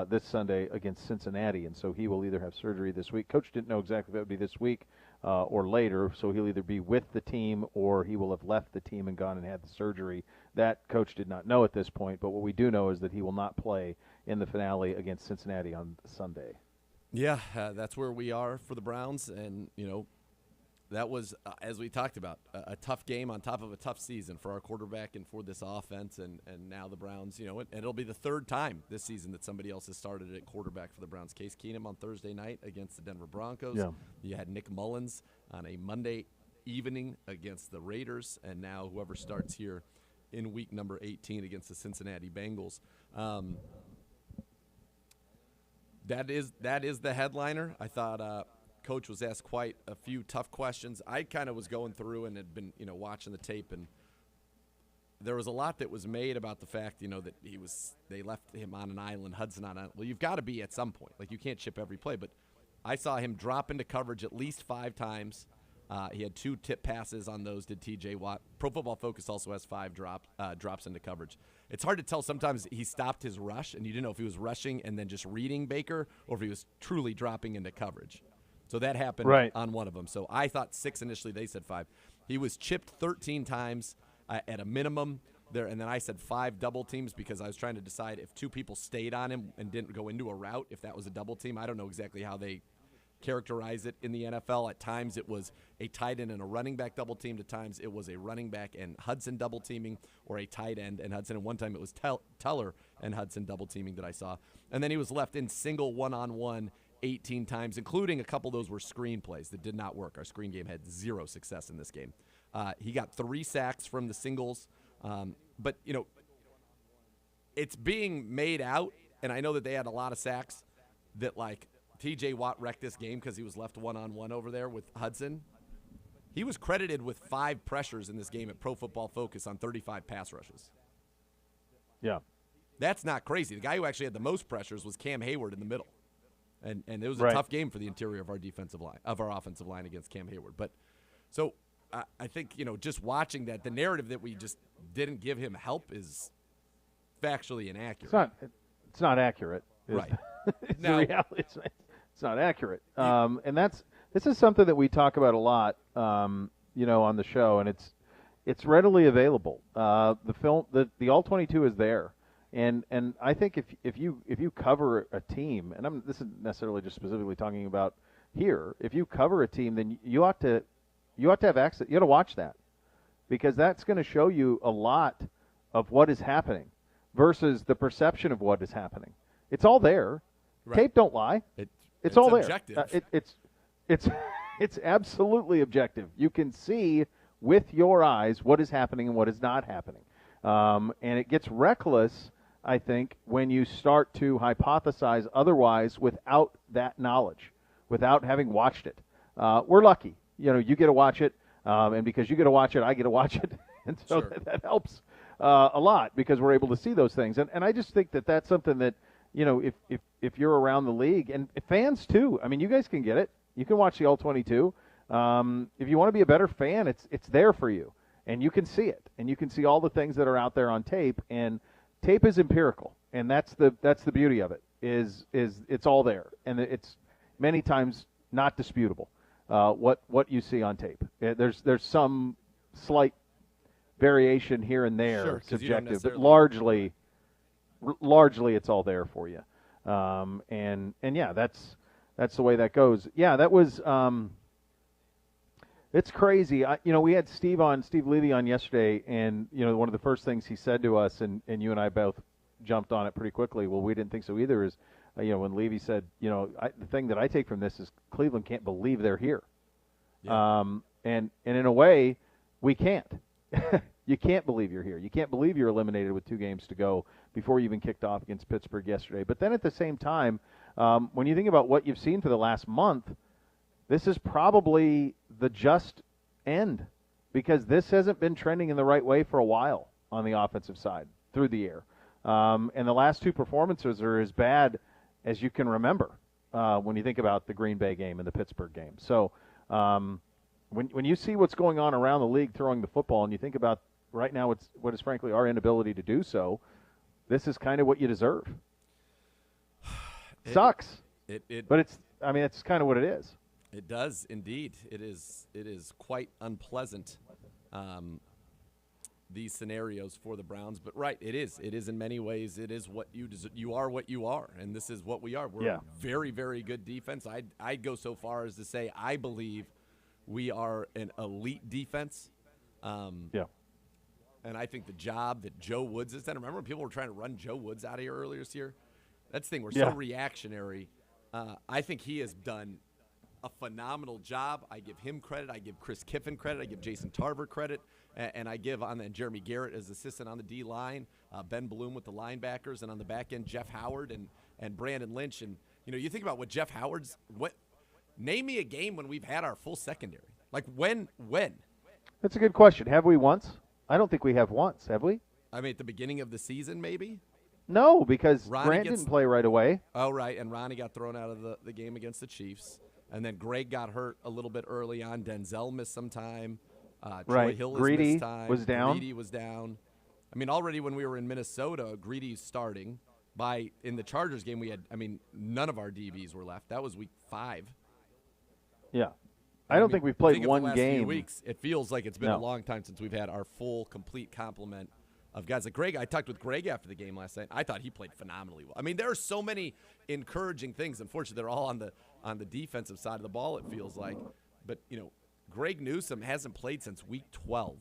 this Sunday against Cincinnati, and so he will either have surgery this week. Coach didn't know exactly if it would be this week or later, so he'll either be with the team or he will have left the team and gone and had the surgery. That Coach did not know at this point, but what we do know is that he will not play in the finale against Cincinnati on Sunday. Yeah, that's where we are for the Browns, and that was, as we talked about, a tough game on top of a tough season for our quarterback and for this offense, and now the Browns, and it'll be the third time this season that somebody else has started at quarterback for the Browns. Case Keenum on Thursday night against the Denver Broncos. Yeah. You had Nick Mullins on a Monday evening against the Raiders, and now whoever starts here in week number 18 against the Cincinnati Bengals. That is the headliner. I thought Coach was asked quite a few tough questions. I kind of was going through and had been, watching the tape, and there was a lot that was made about the fact, that they left him on an island, Hudson on an island. Well, you've got to be at some point. Like, you can't chip every play, but I saw him drop into coverage at least 5 times. He had 2 tip passes on those, did T.J. Watt. Pro Football Focus also has 5 drops into coverage. It's hard to tell. Sometimes he stopped his rush, and you didn't know if he was rushing and then just reading Baker or if he was truly dropping into coverage. So that happened on one of them. So I thought 6 initially. They said 5. He was chipped 13 times at a minimum there, and then I said 5 double teams because I was trying to decide if 2 people stayed on him and didn't go into a route, if that was a double team. I don't know exactly how they characterize it in the NFL. At times it was a tight end and a running back double team. At times it was a running back and Hudson double teaming, or a tight end and Hudson. And one time it was Teller and Hudson double teaming that I saw. And then he was left in single one-on-one 18 times, including a couple of those were screen plays that did not work. Our screen game had 0 success in this game. He got 3 sacks from the singles. But, it's being made out, and I know that they had a lot of sacks, that, like, T.J. Watt wrecked this game because he was left one-on-one over there with Hudson. He was credited with 5 pressures in this game at Pro Football Focus on 35 pass rushes. Yeah. That's not crazy. The guy who actually had the most pressures was Cam Hayward in the middle. And it was a tough game for the interior of our defensive line, of our offensive line against Cam Hayward. But so I think, just watching that, the narrative that we just didn't give him help is factually inaccurate. It's not accurate. Right. It's the reality. It's not accurate. And this is something that we talk about a lot, on the show, and it's readily available. The film, the All-22 is there. And I think if you cover a team, and this isn't necessarily just specifically talking about here, if you cover a team, then you ought to have access. You ought to watch that, because that's going to show you a lot of what is happening versus the perception of what is happening. It's all there. Right. Tape don't lie. It's all objective. There. It's absolutely objective. You can see with your eyes what is happening and what is not happening. And it gets reckless, I think, when you start to hypothesize otherwise without that knowledge, without having watched it. We're lucky. You get to watch it, and because you get to watch it, I get to watch it. And so that helps a lot, because we're able to see those things. And I just think that that's something that, if you're around the league, and fans too, I mean, you guys can get it. You can watch the All-22. If you want to be a better fan, it's there for you. And you can see it, and you can see all the things that are out there on tape. And tape is empirical, and that's the beauty of it. Is it's all there, and it's many times not disputable. What you see on tape, there's some slight variation here and there, subjective, but largely it's all there for you. And yeah, that's the way that goes. Yeah, that was. It's crazy. We had Steve Levy on yesterday, and, one of the first things he said to us, and you and I both jumped on it pretty quickly. Well, we didn't think so either, is, when Levy said, the thing that I take from this is Cleveland can't believe they're here. Yeah. And in a way, we can't. You can't believe you're here. You can't believe you're eliminated with 2 games to go before you even kicked off against Pittsburgh yesterday. But then at the same time, when you think about what you've seen for the last month, this is probably the just end, because this hasn't been trending in the right way for a while on the offensive side through the year. And the last two performances are as bad as you can remember when you think about the Green Bay game and the Pittsburgh game. So when you see what's going on around the league throwing the football, and you think about right now what is frankly our inability to do so, this is kind of what you deserve. Sucks. But it's kind of what it is. It does indeed. It is quite unpleasant, these scenarios for the Browns. But right, it is in many ways. It is what you deserve. You are what you are, and this is what we are. We're a very, very good defense. I'd go so far as to say I believe we are an elite defense. And I think the job that Joe Woods has done. Remember when people were trying to run Joe Woods out of here earlier this year? That's the thing. We're so reactionary. I think he has done a phenomenal job. I give him credit. I give Chris Kiffin credit. I give Jason Tarver credit. And I give Jeremy Garrett as assistant on the D-line, Ben Bloom with the linebackers, and on the back end, Jeff Howard and Brandon Lynch. And, you think about what Jeff Howard's – name me a game when we've had our full secondary. Like when? That's a good question. Have we once? I don't think we have once, have we? I mean, at the beginning of the season, maybe? No, because Grant didn't play right away. Oh, right, and Ronnie got thrown out of the game against the Chiefs. And then Greg got hurt a little bit early on. Denzel missed some time. Troy Hill missed time. Was down. Greedy was down. I mean, already when we were in Minnesota, Greedy's starting. In the Chargers game, we had, none of our DBs were left. That was week 5. Yeah. I don't think we've played one game. Few weeks, it feels like it's been a long time since we've had our full, complete complement of guys. Like Greg, I talked with Greg after the game last night. I thought he played phenomenally well. I mean, there are so many encouraging things. Unfortunately, they're all on the defensive side of the ball, it feels like. But, Greg Newsome hasn't played since week 12.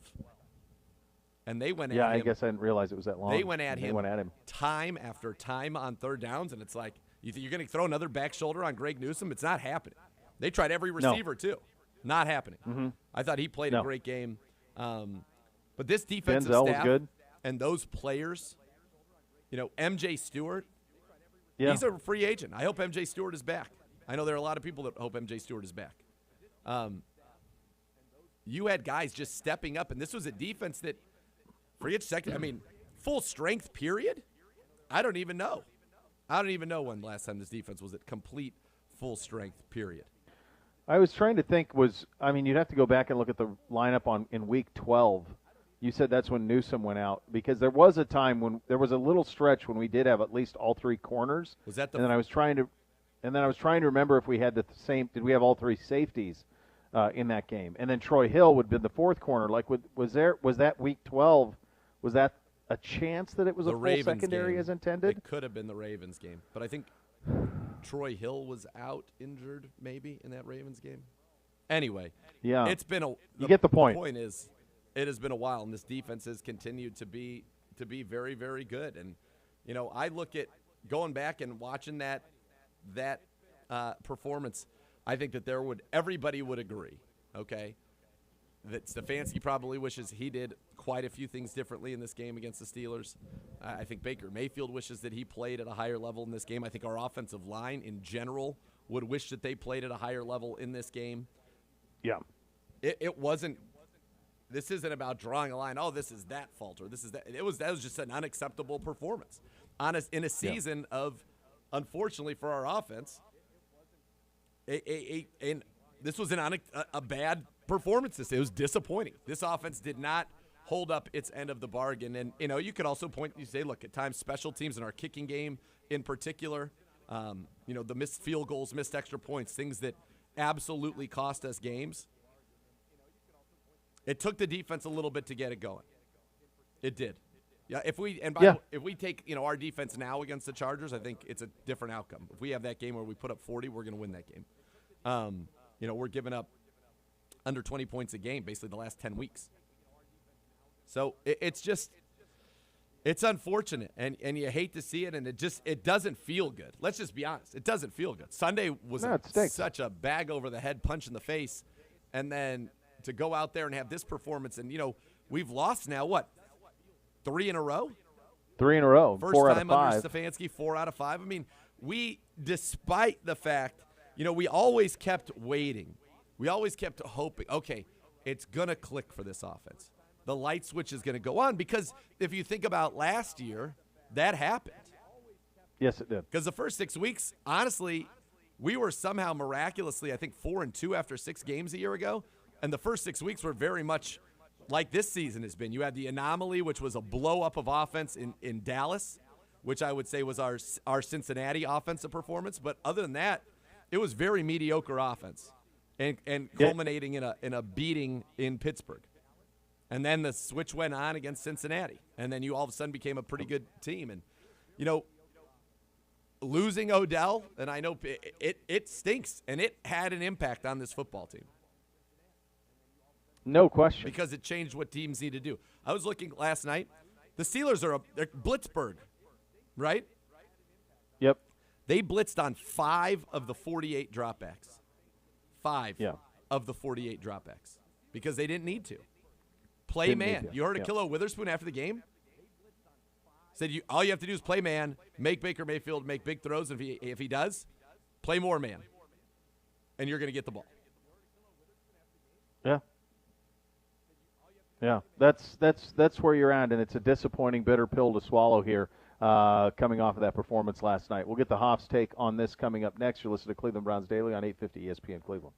And they went at him. Yeah, I guess I didn't realize it was that long. They went at him time after time on third downs, and it's like, you think you're going to throw another back shoulder on Greg Newsome? It's not happening. They tried every receiver, too. Not happening. Mm-hmm. I thought he played a great game. But this defensive Denzel staff was good. And those players, MJ Stewart, he's a free agent. I hope MJ Stewart is back. I know there are a lot of people that hope MJ Stewart is back. You had guys just stepping up, and this was a defense that, forget second, full strength period? I don't even know. When last time this defense was at complete full strength period. I was trying to think you'd have to go back and look at the lineup in week 12. You said that's when Newsome went out, because there was a time when there was a little stretch when we did have at least all 3 corners. Was that and then I was trying to remember if we had the same. Did we have all 3 safeties in that game? And then Troy Hill would be the 4th corner. Like, was that week 12? Was that a chance that it was a full secondary as intended? It could have been the Ravens game, but I think Troy Hill was out injured maybe in that Ravens game. Anyway, it's been you get the point. The point is, it has been a while, and this defense has continued to be very, very good. And I look at going back and watching that performance. I think that everybody would agree, okay, that Stefanski probably wishes he did quite a few things differently in this game against the Steelers. I think Baker Mayfield wishes that he played at a higher level in this game. I think our offensive line in general would wish that they played at a higher level in this game. Yeah. It wasn't – this isn't about drawing a line, this is that fault or this is that. That was just an unacceptable performance in a season of, unfortunately for our offense, and this was a bad performance. It was disappointing. This offense did not hold up its end of the bargain. And, you could also you say, look, at times special teams in our kicking game in particular, the missed field goals, missed extra points, things that absolutely cost us games. It took the defense a little bit to get it going. It did. Yeah, if we take, our defense now against the Chargers, I think it's a different outcome. If we have that game where we put up 40, we're going to win that game. We're giving up under 20 points a game basically the last 10 weeks. So it's unfortunate, and you hate to see it, and it doesn't feel good. Let's just be honest. It doesn't feel good. Sunday was such a bag over the head punch in the face, and then to go out there and have this performance, and we've lost now 3 in a row? 3 in a row. First 4 out of time 5. under Stefanski, 4 out of 5. We, despite the fact we always kept waiting. We always kept hoping, okay, it's going to click for this offense. The light switch is going to go on because if you think about last year, that happened. Yes, it did. Because the first 6 weeks, honestly, we were somehow miraculously, I think, 4-2 after 6 games a year ago. And the first 6 weeks were very much like this season has been. You had the anomaly, which was a blow-up of offense in Dallas, which I would say was our Cincinnati offensive performance. But other than that, it was very mediocre offense and culminating in a beating in Pittsburgh. And then the switch went on against Cincinnati. And then you all of a sudden became a pretty good team. And, losing Odell, and I know it stinks, and it had an impact on this football team. No question. Because it changed what teams need to do. I was looking last night. The Steelers are they're Blitzburg, right? Yep. They blitzed on 5 of the 48 dropbacks. 5 Yeah. of the 48 dropbacks because they didn't need to. Play man. You heard Akilo Witherspoon after the game? Said all you have to do is play man, make Baker Mayfield make big throws. If he does, play more man, and you're going to get the ball. Yeah. Yeah, that's where you're at, and it's a disappointing, bitter pill to swallow here coming off of that performance last night. We'll get the Hoff's take on this coming up next. You're listening to Cleveland Browns Daily on 850 ESPN Cleveland.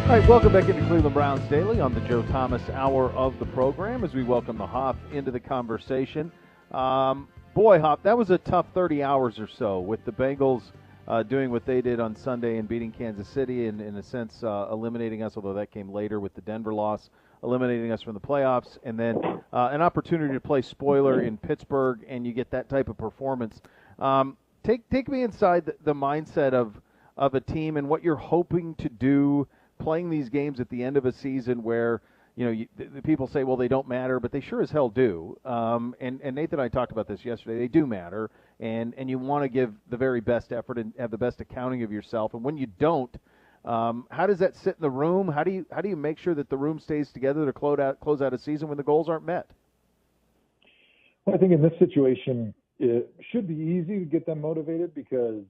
All right, welcome back into Cleveland Browns Daily on the Joe Thomas hour of the program as we welcome the Hoff into the conversation. Boy, Hoff, that was a tough 30 hours or so with the Bengals doing what they did on Sunday and beating Kansas City and, in a sense, eliminating us, although that came later with the Denver loss, eliminating us from the playoffs, and then an opportunity to play spoiler in Pittsburgh, and you get that type of performance. Take me inside the mindset of a team and what you're hoping to do playing these games at the end of a season where, the people say, well, they don't matter, but they sure as hell do. And Nathan and I talked about this yesterday. They do matter, and you want to give the very best effort and have the best accounting of yourself. And when you don't, how does that sit in the room? How do you make sure that the room stays together to close out a season when the goals aren't met? Well, I think in this situation, it should be easy to get them motivated because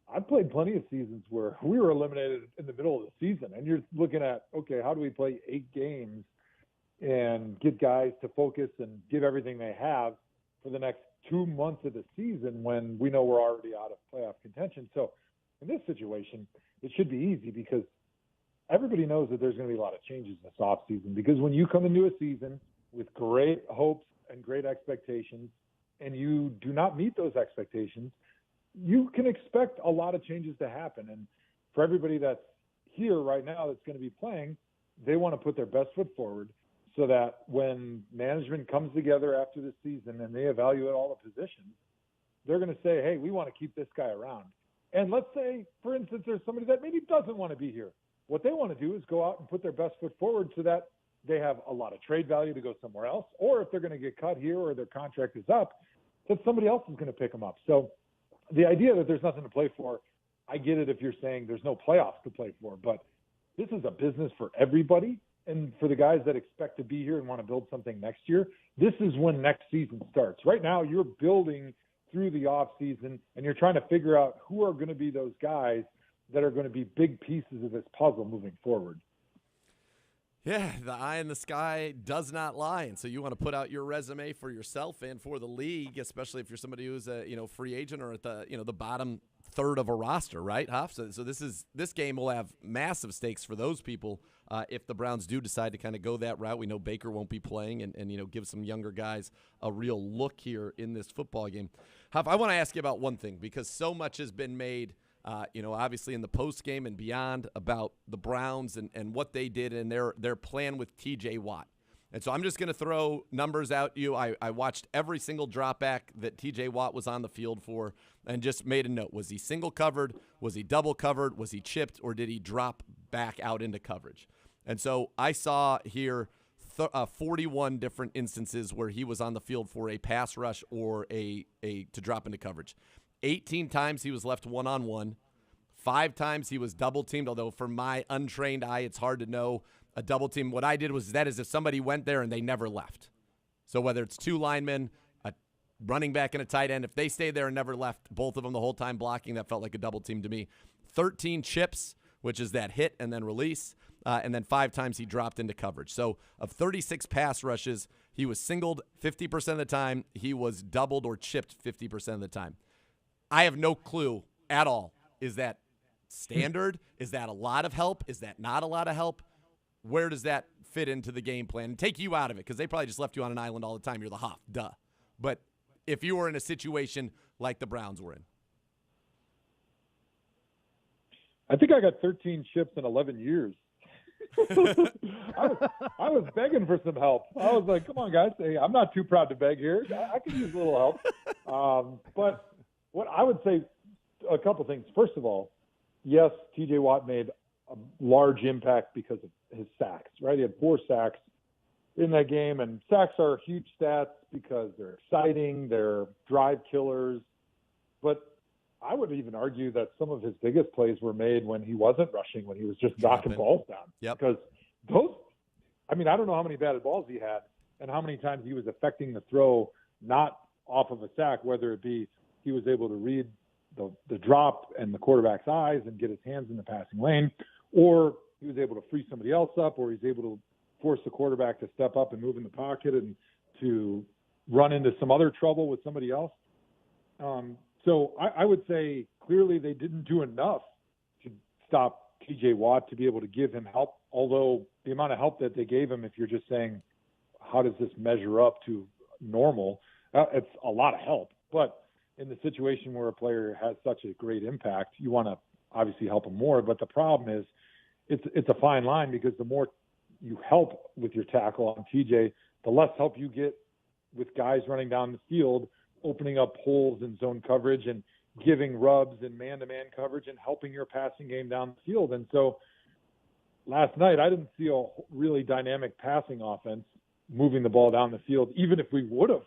I've played plenty of seasons where we were eliminated in the middle of the season, and you're looking at, okay, how do we play 8 games and get guys to focus and give everything they have for the next 2 months of the season when we know we're already out of playoff contention. So in this situation, it should be easy because everybody knows that there's going to be a lot of changes this offseason, because when you come into a season with great hopes and great expectations and you do not meet those expectations, you can expect a lot of changes to happen. And for everybody that's here right now that's going to be playing, they want to put their best foot forward so that when management comes together after the season and they evaluate all the positions, they're going to say, hey, we want to keep this guy around. And let's say, for instance, there's somebody that maybe doesn't want to be here. What they want to do is go out and put their best foot forward so that they have a lot of trade value to go somewhere else, or if they're going to get cut here or their contract is up, that somebody else is going to pick them up. So the idea that there's nothing to play for, I get it if you're saying there's no playoffs to play for, but this is a business for everybody. And for the guys that expect to be here and want to build something next year, this is when next season starts. Right now, you're building through the off season and you're trying to figure out who are going to be those guys that are going to be big pieces of this puzzle moving forward. Yeah, the eye in the sky does not lie, and so you want to put out your resume for yourself and for the league, especially if you're somebody who's a free agent or at the the bottom third of a roster, right, Huff? So this game will have massive stakes for those people if the Browns do decide to kind of go that route. We know Baker won't be playing, and give some younger guys a real look here in this football game. Huff, I want to ask you about one thing because so much has been made. Obviously in the post game and beyond about the Browns and what they did and their plan with TJ Watt. And so I'm just going to throw numbers out you. I watched every single drop back that TJ Watt was on the field for and just made a note. Was he single covered? Was he double covered? Was he chipped? Or did he drop back out into coverage? And so I saw here 41 different instances where he was on the field for a pass rush or a to drop into coverage. 18 times he was left one-on-one. 5 times he was double-teamed, although for my untrained eye, it's hard to know a double team. What I did was that is if somebody went there and they never left. So whether it's 2 linemen, a running back and a tight end, if they stayed there and never left, both of them the whole time blocking, that felt like a double team to me. 13 chips, which is that hit and then release, and then 5 times he dropped into coverage. So of 36 pass rushes, he was singled 50% of the time. He was doubled or chipped 50% of the time. I have no clue at all. Is that standard? Is that a lot of help? Is that not a lot of help? Where does that fit into the game plan? And take you out of it, because they probably just left you on an island all the time. You're the Hoff, duh. But if you were in a situation like the Browns were in. I think I got 13 chips in 11 years. I was begging for some help. I was like, come on, guys. Hey, I'm not too proud to beg here. I could use a little help. But what I would say, a couple things. First of all, yes, TJ Watt made a large impact because of his sacks, right? He had 4 sacks in that game, and sacks are huge stats because they're exciting, they're drive killers. But I would even argue that some of his biggest plays were made when he wasn't rushing, when he was just knocking balls down. Yep. Because those, I don't know how many batted balls he had and how many times he was affecting the throw, not off of a sack, whether it be he was able to read the drop and the quarterback's eyes and get his hands in the passing lane, or he was able to free somebody else up, or he's able to force the quarterback to step up and move in the pocket and to run into some other trouble with somebody else. So I would say clearly they didn't do enough to stop TJ Watt to be able to give him help although the amount of help that they gave him, if you're just saying, how does this measure up to normal? It's a lot of help. But in the situation where a player has such a great impact, you want to obviously help him more. But the problem is it's a fine line, because the more you help with your tackle on TJ, the less help you get with guys running down the field, opening up holes in zone coverage and giving rubs and man-to-man coverage and helping your passing game down the field. And so last night, I didn't see a really dynamic passing offense moving the ball down the field, even if we would have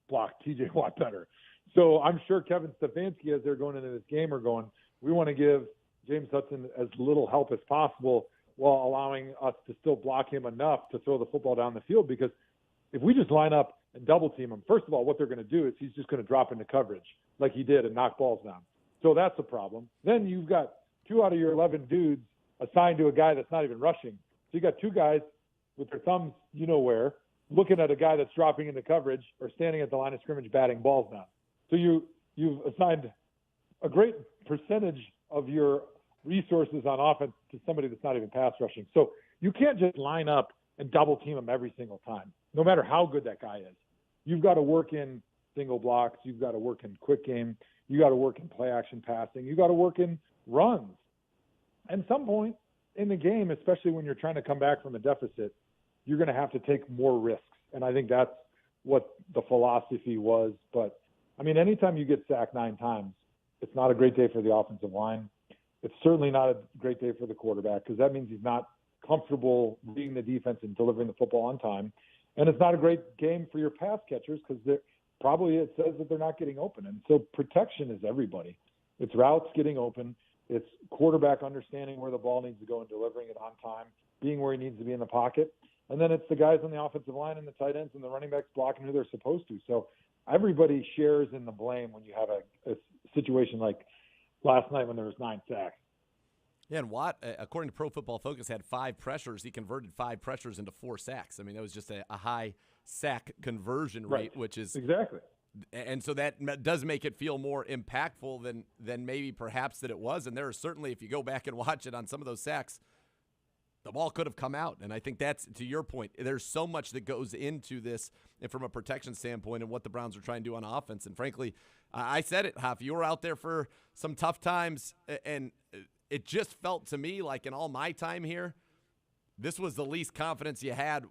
blocked TJ Watt better. So I'm sure Kevin Stefanski, as they're going into this game, are going, we want to give James Hudson as little help as possible while allowing us to still block him enough to throw the football down the field. Because if we just line up and double team him, first of all, what they're going to do is he's just going to drop into coverage like he did and knock balls down. So that's a problem. Then you've got 2 out of your 11 dudes assigned to a guy that's not even rushing. So you got 2 guys with their thumbs, you know where, looking at a guy that's dropping into coverage or standing at the line of scrimmage batting balls down. So you've assigned a great percentage of your resources on offense to somebody that's not even pass rushing. So you can't just line up and double team him every single time, no matter how good that guy is. You've got to work in single blocks. You've got to work in quick game. You got to work in play action passing. You got to work in runs. And some point in the game, especially when you're trying to come back from a deficit, you're going to have to take more risks. And I think that's what the philosophy was. But, I mean, anytime you get sacked 9 times, it's not a great day for the offensive line. It's certainly not a great day for the quarterback, because that means he's not comfortable reading the defense and delivering the football on time. And it's not a great game for your pass catchers, because probably it says that they're not getting open. And so protection is everybody. It's routes getting open. It's quarterback understanding where the ball needs to go and delivering it on time, being where he needs to be in the pocket. And then it's the guys on the offensive line and the tight ends and the running backs blocking who they're supposed to. So everybody shares in the blame when you have a situation like last night when there was 9 sacks. Yeah, and Watt, according to Pro Football Focus, had 5 pressures. He converted 5 pressures into 4 sacks. I mean, that was just a high sack conversion rate, which is exactly. And so that does make it feel more impactful than maybe perhaps that it was. And there are certainly, if you go back and watch it on some of those sacks, the ball could have come out. And I think that's, to your point, there's so much that goes into this and from a protection standpoint and what the Browns are trying to do on offense. And frankly, I said it, Hoff, you were out there for some tough times, and it just felt to me like in all my time here, this was the least confidence you had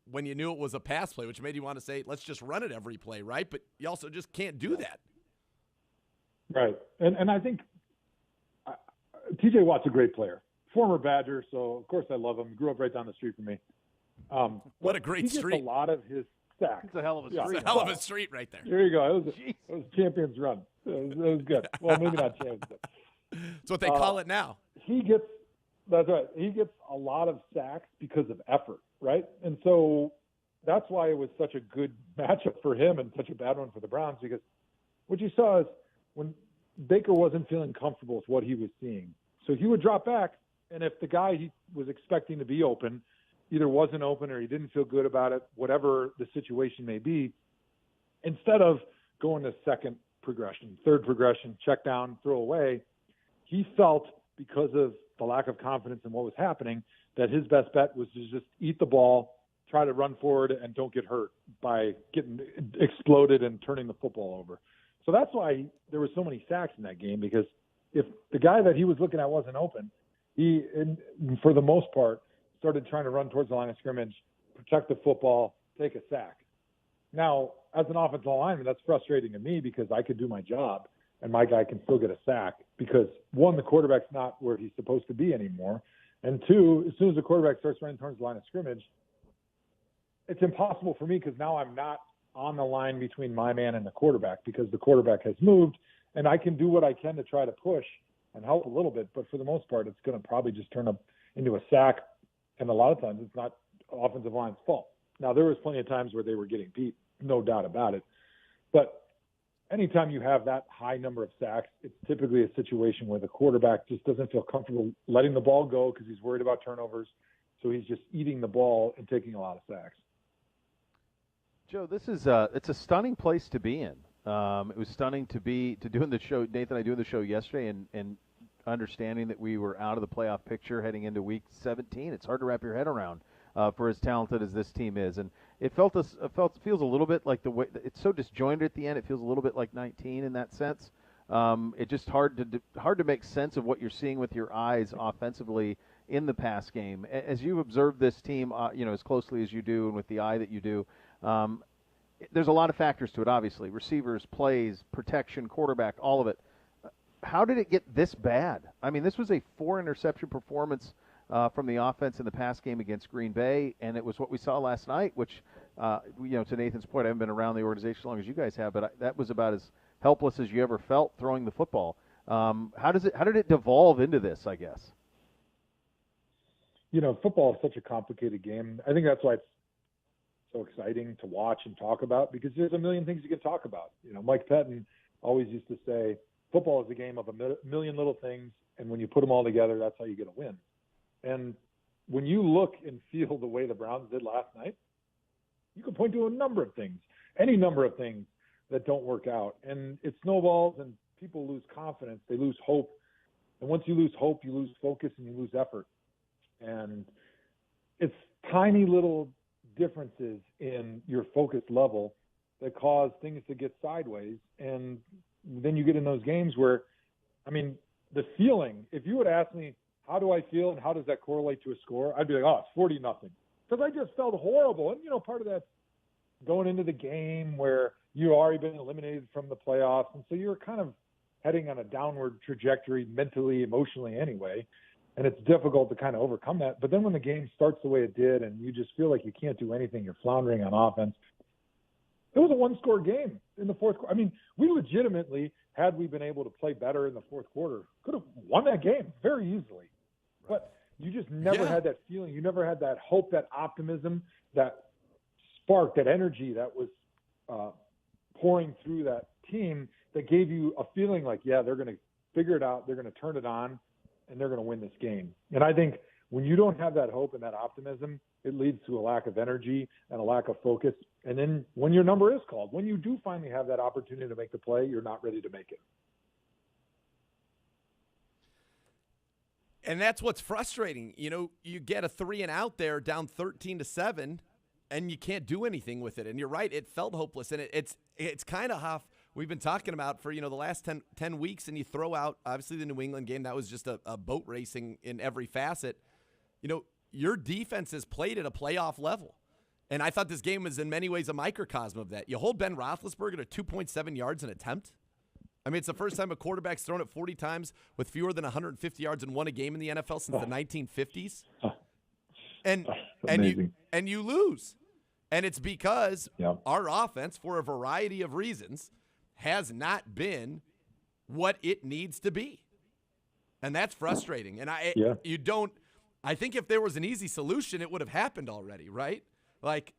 when you knew it was a pass play, which made you want to say, let's just run it every play, right? But you also just can't do that. Right. And I think TJ Watt's a great player. Former Badger, so of course I love him. Grew up right down the street from me. What a great street. He gets a lot of his sacks. It's a hell of a street. It's a hell of a street right there. There you go. It was Champions Run. It was good. Well, maybe not Champions. That's what they call it now. That's right. He gets a lot of sacks because of effort, right? And so that's why it was such a good matchup for him and such a bad one for the Browns, because what you saw is when Baker wasn't feeling comfortable with what he was seeing. So he would drop back, and if the guy he was expecting to be open either wasn't open or he didn't feel good about it, whatever the situation may be, instead of going to second progression, third progression, check down, throw away, he felt, because of the lack of confidence in what was happening, that his best bet was to just eat the ball, try to run forward, and don't get hurt by getting exploded and turning the football over. So that's why there were so many sacks in that game, because if the guy that he was looking at wasn't open, he, for the most part, started trying to run towards the line of scrimmage, protect the football, take a sack. Now, as an offensive lineman, that's frustrating to me, because I could do my job and my guy can still get a sack, because, one, the quarterback's not where he's supposed to be anymore. And 2, as soon as the quarterback starts running towards the line of scrimmage, it's impossible for me, because now I'm not on the line between my man and the quarterback, because the quarterback has moved, and I can do what I can to try to push and help a little bit. But for the most part, it's going to probably just turn up into a sack. And a lot of times it's not offensive line's fault. Now, there was plenty of times where they were getting beat, no doubt about it. But anytime you have that high number of sacks, it's typically a situation where the quarterback just doesn't feel comfortable letting the ball go because he's worried about turnovers. So he's just eating the ball and taking a lot of sacks. Joe, this is it's a stunning place to be in. It was stunning to doing the show. Nathan and I doing the show yesterday, and understanding that we were out of the playoff picture heading into Week 17. It's hard to wrap your head around for as talented as this team is, and it feels a little bit like the way it's so disjointed at the end. It feels a little bit like 19 in that sense. It's just hard to make sense of what you're seeing with your eyes offensively in the pass game. As you've observed this team, as closely as you do and with the eye that you do, there's a lot of factors to it, obviously. Receivers, plays, protection, quarterback, all of it. How did it get this bad? I mean, this was a 4-interception performance from the offense in the pass game against Green Bay, and it was what we saw last night, which, to Nathan's point, I haven't been around the organization as long as you guys have, but that was about as helpless as you ever felt throwing the football. How did it devolve into this, I guess? Football is such a complicated game. I think that's why it's so exciting to watch and talk about, because there's a million things you can talk about. Mike Pettin always used to say, football is a game of a million little things, and when you put them all together, that's how you get a win. And when you look and feel the way the Browns did last night, you can point to a number of things, any number of things that don't work out. And it snowballs, and people lose confidence. They lose hope. And once you lose hope, you lose focus and you lose effort. And it's tiny little differences in your focus level that cause things to get sideways. And then you get in those games where, the feeling, if you would ask me, how do I feel and how does that correlate to a score? I'd be like, it's 40-0. Because I just felt horrible. And, part of that's going into the game where you've already been eliminated from the playoffs. And so you're kind of heading on a downward trajectory mentally, emotionally anyway. And it's difficult to kind of overcome that. But then when the game starts the way it did and you just feel like you can't do anything, you're floundering on offense, it was a one-score game in the fourth quarter. We legitimately, had we been able to play better in the fourth quarter, could have won that game very easily. But you just never had that feeling. You never had that hope, that optimism, that spark, that energy that was pouring through that team that gave you a feeling like, they're going to figure it out, they're going to turn it on, and they're going to win this game. And I think when you don't have that hope and that optimism, it leads to a lack of energy and a lack of focus. And then when your number is called, when you do finally have that opportunity to make the play, you're not ready to make it. And that's what's frustrating. You get a 3-and-out there down 13-7, and you can't do anything with it. And you're right, it felt hopeless. And it's kind of how we've been talking about for, the last 10 weeks, and you throw out, obviously, the New England game. That was just a boat racing in every facet. Your defense has played at a playoff level. And I thought this game was in many ways a microcosm of that. You hold Ben Roethlisberger to 2.7 yards an attempt. It's the first time a quarterback's thrown it 40 times with fewer than 150 yards and won a game in the NFL since the 1950s. And you lose. And it's because our offense, for a variety of reasons, has not been what it needs to be. And that's frustrating. And I think if there was an easy solution, it would have happened already, right? Like,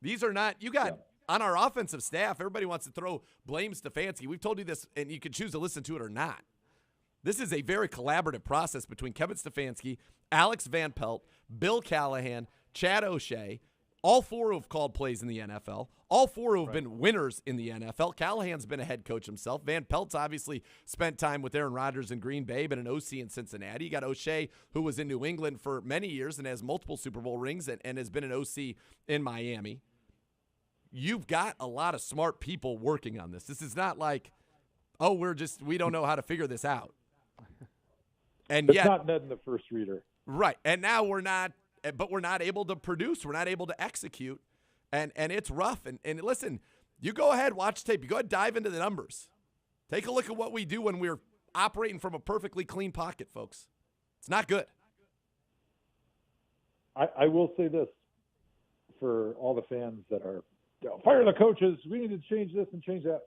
these are not – you got – on our offensive staff, everybody wants to throw blame Stefanski. We've told you this, and you can choose to listen to it or not. This is a very collaborative process between Kevin Stefanski, Alex Van Pelt, Bill Callahan, Chad O'Shea, all four who have called plays in the NFL, all four who have been winners in the NFL. Callahan's been a head coach himself. Van Pelt's obviously spent time with Aaron Rodgers in Green Bay, been an OC in Cincinnati. You got O'Shea, who was in New England for many years and has multiple Super Bowl rings and has been an OC in Miami. You've got a lot of smart people working on this. This is not like, we don't know how to figure this out. And it's not Ned in the first reader. Right. And now we're not able to produce. We're not able to execute. And it's rough. And listen, you go ahead, watch tape. You go ahead, dive into the numbers. Take a look at what we do when we're operating from a perfectly clean pocket, folks. It's not good. I will say this for all the fans that are, fire the coaches, we need to change this and change that.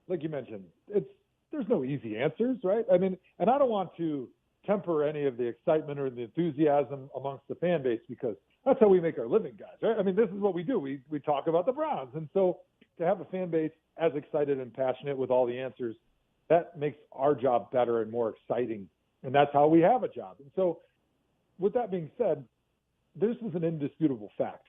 Like you mentioned, there's no easy answers, right? And I don't want to temper any of the excitement or the enthusiasm amongst the fan base, because that's how we make our living, guys, right? This is what we do. We talk about the Browns. And so to have a fan base as excited and passionate with all the answers, that makes our job better and more exciting. And that's how we have a job. And so with that being said, this is an indisputable fact.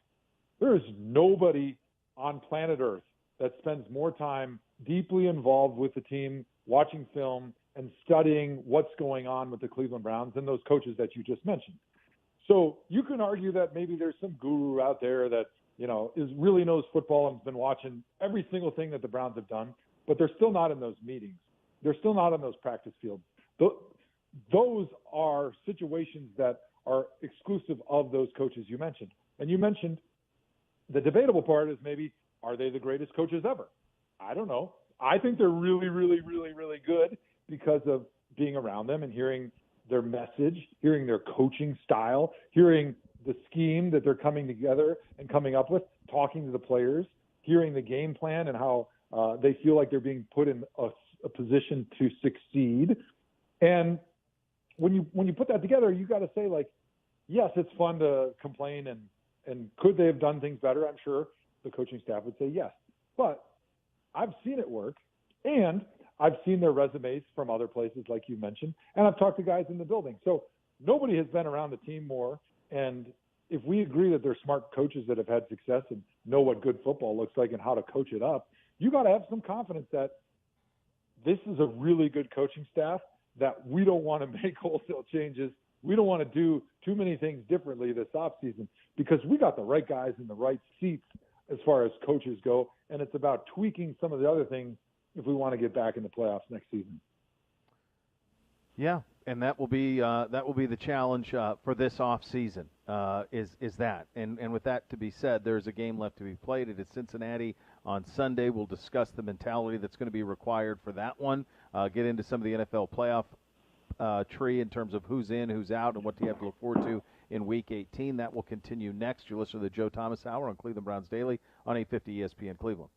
There is nobody on planet Earth that spends more time deeply involved with the team watching film and studying what's going on with the Cleveland Browns and those coaches that you just mentioned. So you can argue that maybe there's some guru out there that, really knows football and has been watching every single thing that the Browns have done, but they're still not in those meetings. They're still not on those practice fields. Those are situations that are exclusive of those coaches you mentioned. And you mentioned the debatable part is maybe, are they the greatest coaches ever? I don't know. I think they're really, really, really, really good because of being around them and hearing their message, hearing their coaching style, hearing the scheme that they're coming together and coming up with, talking to the players, hearing the game plan and how they feel like they're being put in a position to succeed. And when you put that together, you got to say, like, yes, it's fun to complain and could they have done things better? I'm sure the coaching staff would say yes. But I've seen it work, and I've seen their resumes from other places, like you mentioned, and I've talked to guys in the building. So nobody has been around the team more. And if we agree that they're smart coaches that have had success and know what good football looks like and how to coach it up, you got to have some confidence that this is a really good coaching staff, that we don't want to make wholesale changes. We don't want to do too many things differently this offseason because we got the right guys in the right seats as far as coaches go. And it's about tweaking some of the other things if we want to get back in the playoffs next season. Yeah, and that will be the challenge for this off season. Is that and with that to be said, there's a game left to be played. It is Cincinnati on Sunday. We'll discuss the mentality that's going to be required for that one. Get into some of the NFL playoff tree in terms of who's in, who's out, and what do you have to look forward to in Week 18. That will continue next. You're listening to the Joe Thomas Hour on Cleveland Browns Daily on 850 ESPN Cleveland.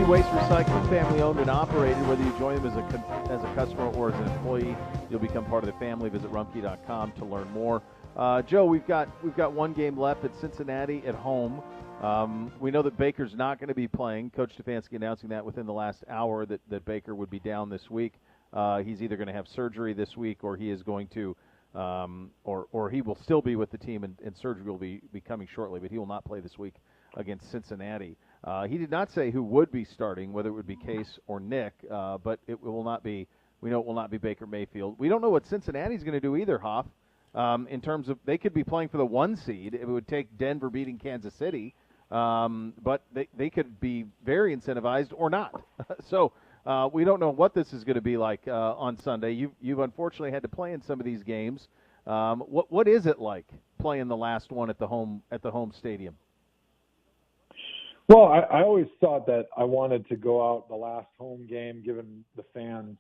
Rumkey Waste Recycling, family owned and operated. Whether you join them as a customer or as an employee, you'll become part of the family. Visit Rumkey.com to learn more. Joe, we've got one game left at Cincinnati at home. We know that Baker's not going to be playing. Coach Stefanski announcing that within the last hour that Baker would be down this week. He's either going to have surgery this week or he is going to, or he will still be with the team and surgery will be coming shortly, but he will not play this week against Cincinnati. He did not say who would be starting, whether it would be Case or Nick, but it will not be. We know it will not be Baker Mayfield. We don't know what Cincinnati's going to do either, Hoff. In terms of they could be playing for the 1 seed. It would take Denver beating Kansas City, but they could be very incentivized or not. So we don't know what this is going to be like on Sunday. You've unfortunately had to play in some of these games. What is it like playing the last one at the home stadium? Well, I always thought that I wanted to go out the last home game, giving the fans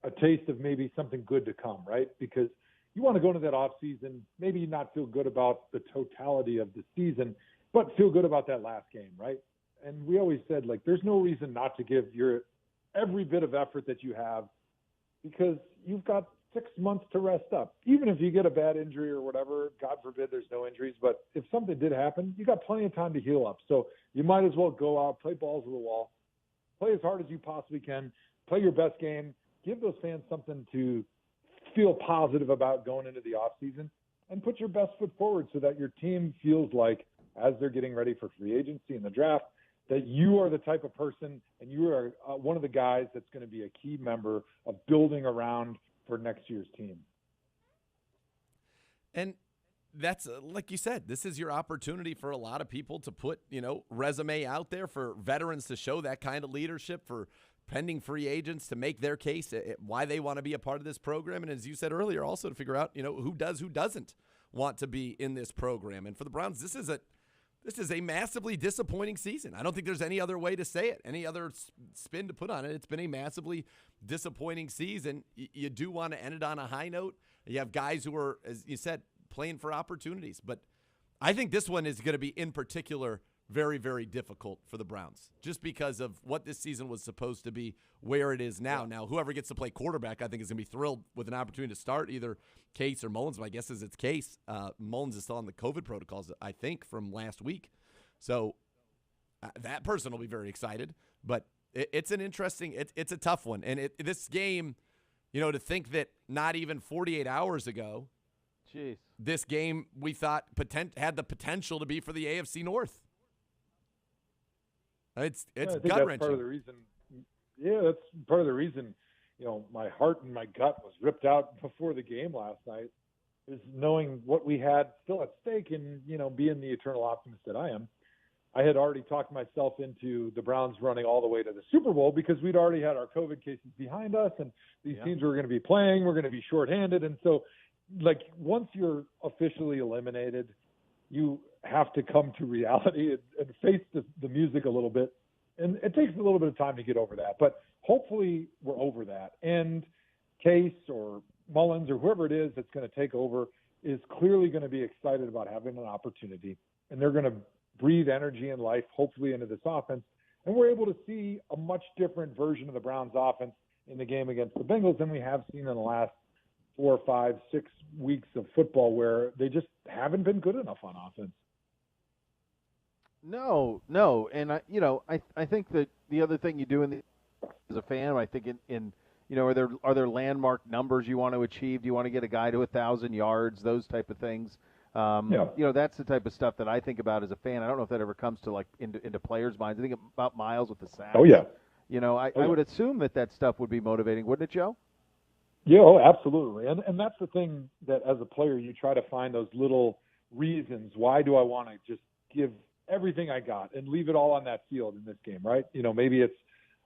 a taste of maybe something good to come, right? Because you want to go into that off season, maybe not feel good about the totality of the season, but feel good about that last game, right? And we always said, like, there's no reason not to give your every bit of effort that you have because you've got 6 months to rest up. Even if you get a bad injury or whatever, God forbid there's no injuries, but if something did happen, you got plenty of time to heal up. So you might as well go out, play balls to the wall, play as hard as you possibly can, play your best game, give those fans something to feel positive about going into the offseason, and put your best foot forward so that your team feels like, as they're getting ready for free agency and the draft, that you are the type of person and you are one of the guys that's going to be a key member of building around for next year's team. And that's like you said, this is your opportunity for a lot of people to put, resume out there, for veterans to show that kind of leadership, for pending free agents to make their case why they want to be a part of this program. And as you said earlier, also to figure out, who doesn't want to be in this program. And for the Browns, this is a massively disappointing season. I don't think there's any other way to say it, any other spin to put on it. It's been a massively disappointing season. You do want to end it on a high note. You have guys who are, as you said, playing for opportunities. But I think this one is going to be, in particular, very, very difficult for the Browns, just because of what this season was supposed to be, where it is now. Now, whoever gets to play quarterback, I think, is going to be thrilled with an opportunity to start either Case or Mullins. My guess is it's Case. Mullins is still on the COVID protocols, I think, from last week. So that person will be very excited. But it's an interesting – it's a tough one. And this game, to think that not even 48 hours ago, jeez, this game we thought had the potential to be for the AFC North. It's gut-wrenching. Part of the reason. Yeah, that's part of the reason. My heart and my gut was ripped out before the game last night, is knowing what we had still at stake, and being the eternal optimist that I am. I had already talked myself into the Browns running all the way to the Super Bowl because we'd already had our COVID cases behind us, and these teams were going to be playing. We're going to be shorthanded, and so, once you're officially eliminated, you have to come to reality and face the music a little bit. And it takes a little bit of time to get over that. But hopefully we're over that. And Case or Mullins or whoever it is that's going to take over is clearly going to be excited about having an opportunity. And they're going to breathe energy and life, hopefully, into this offense. And we're able to see a much different version of the Browns offense in the game against the Bengals than we have seen in the last 4, 5, 6 weeks of football, where they just haven't been good enough on offense. No, and I think that the other thing you do as a fan, I think are there landmark numbers you want to achieve? Do you want to get a guy to 1,000 yards? Those type of things. That's the type of stuff that I think about as a fan. I don't know if that ever comes to into players' minds. I think about Miles with the sacks. Oh yeah. I would assume that stuff would be motivating, wouldn't it, Joe? Yeah, oh, absolutely. And that's the thing, that as a player you try to find those little reasons. Why do I want to just give everything I got and leave it all on that field in this game, right? Maybe it's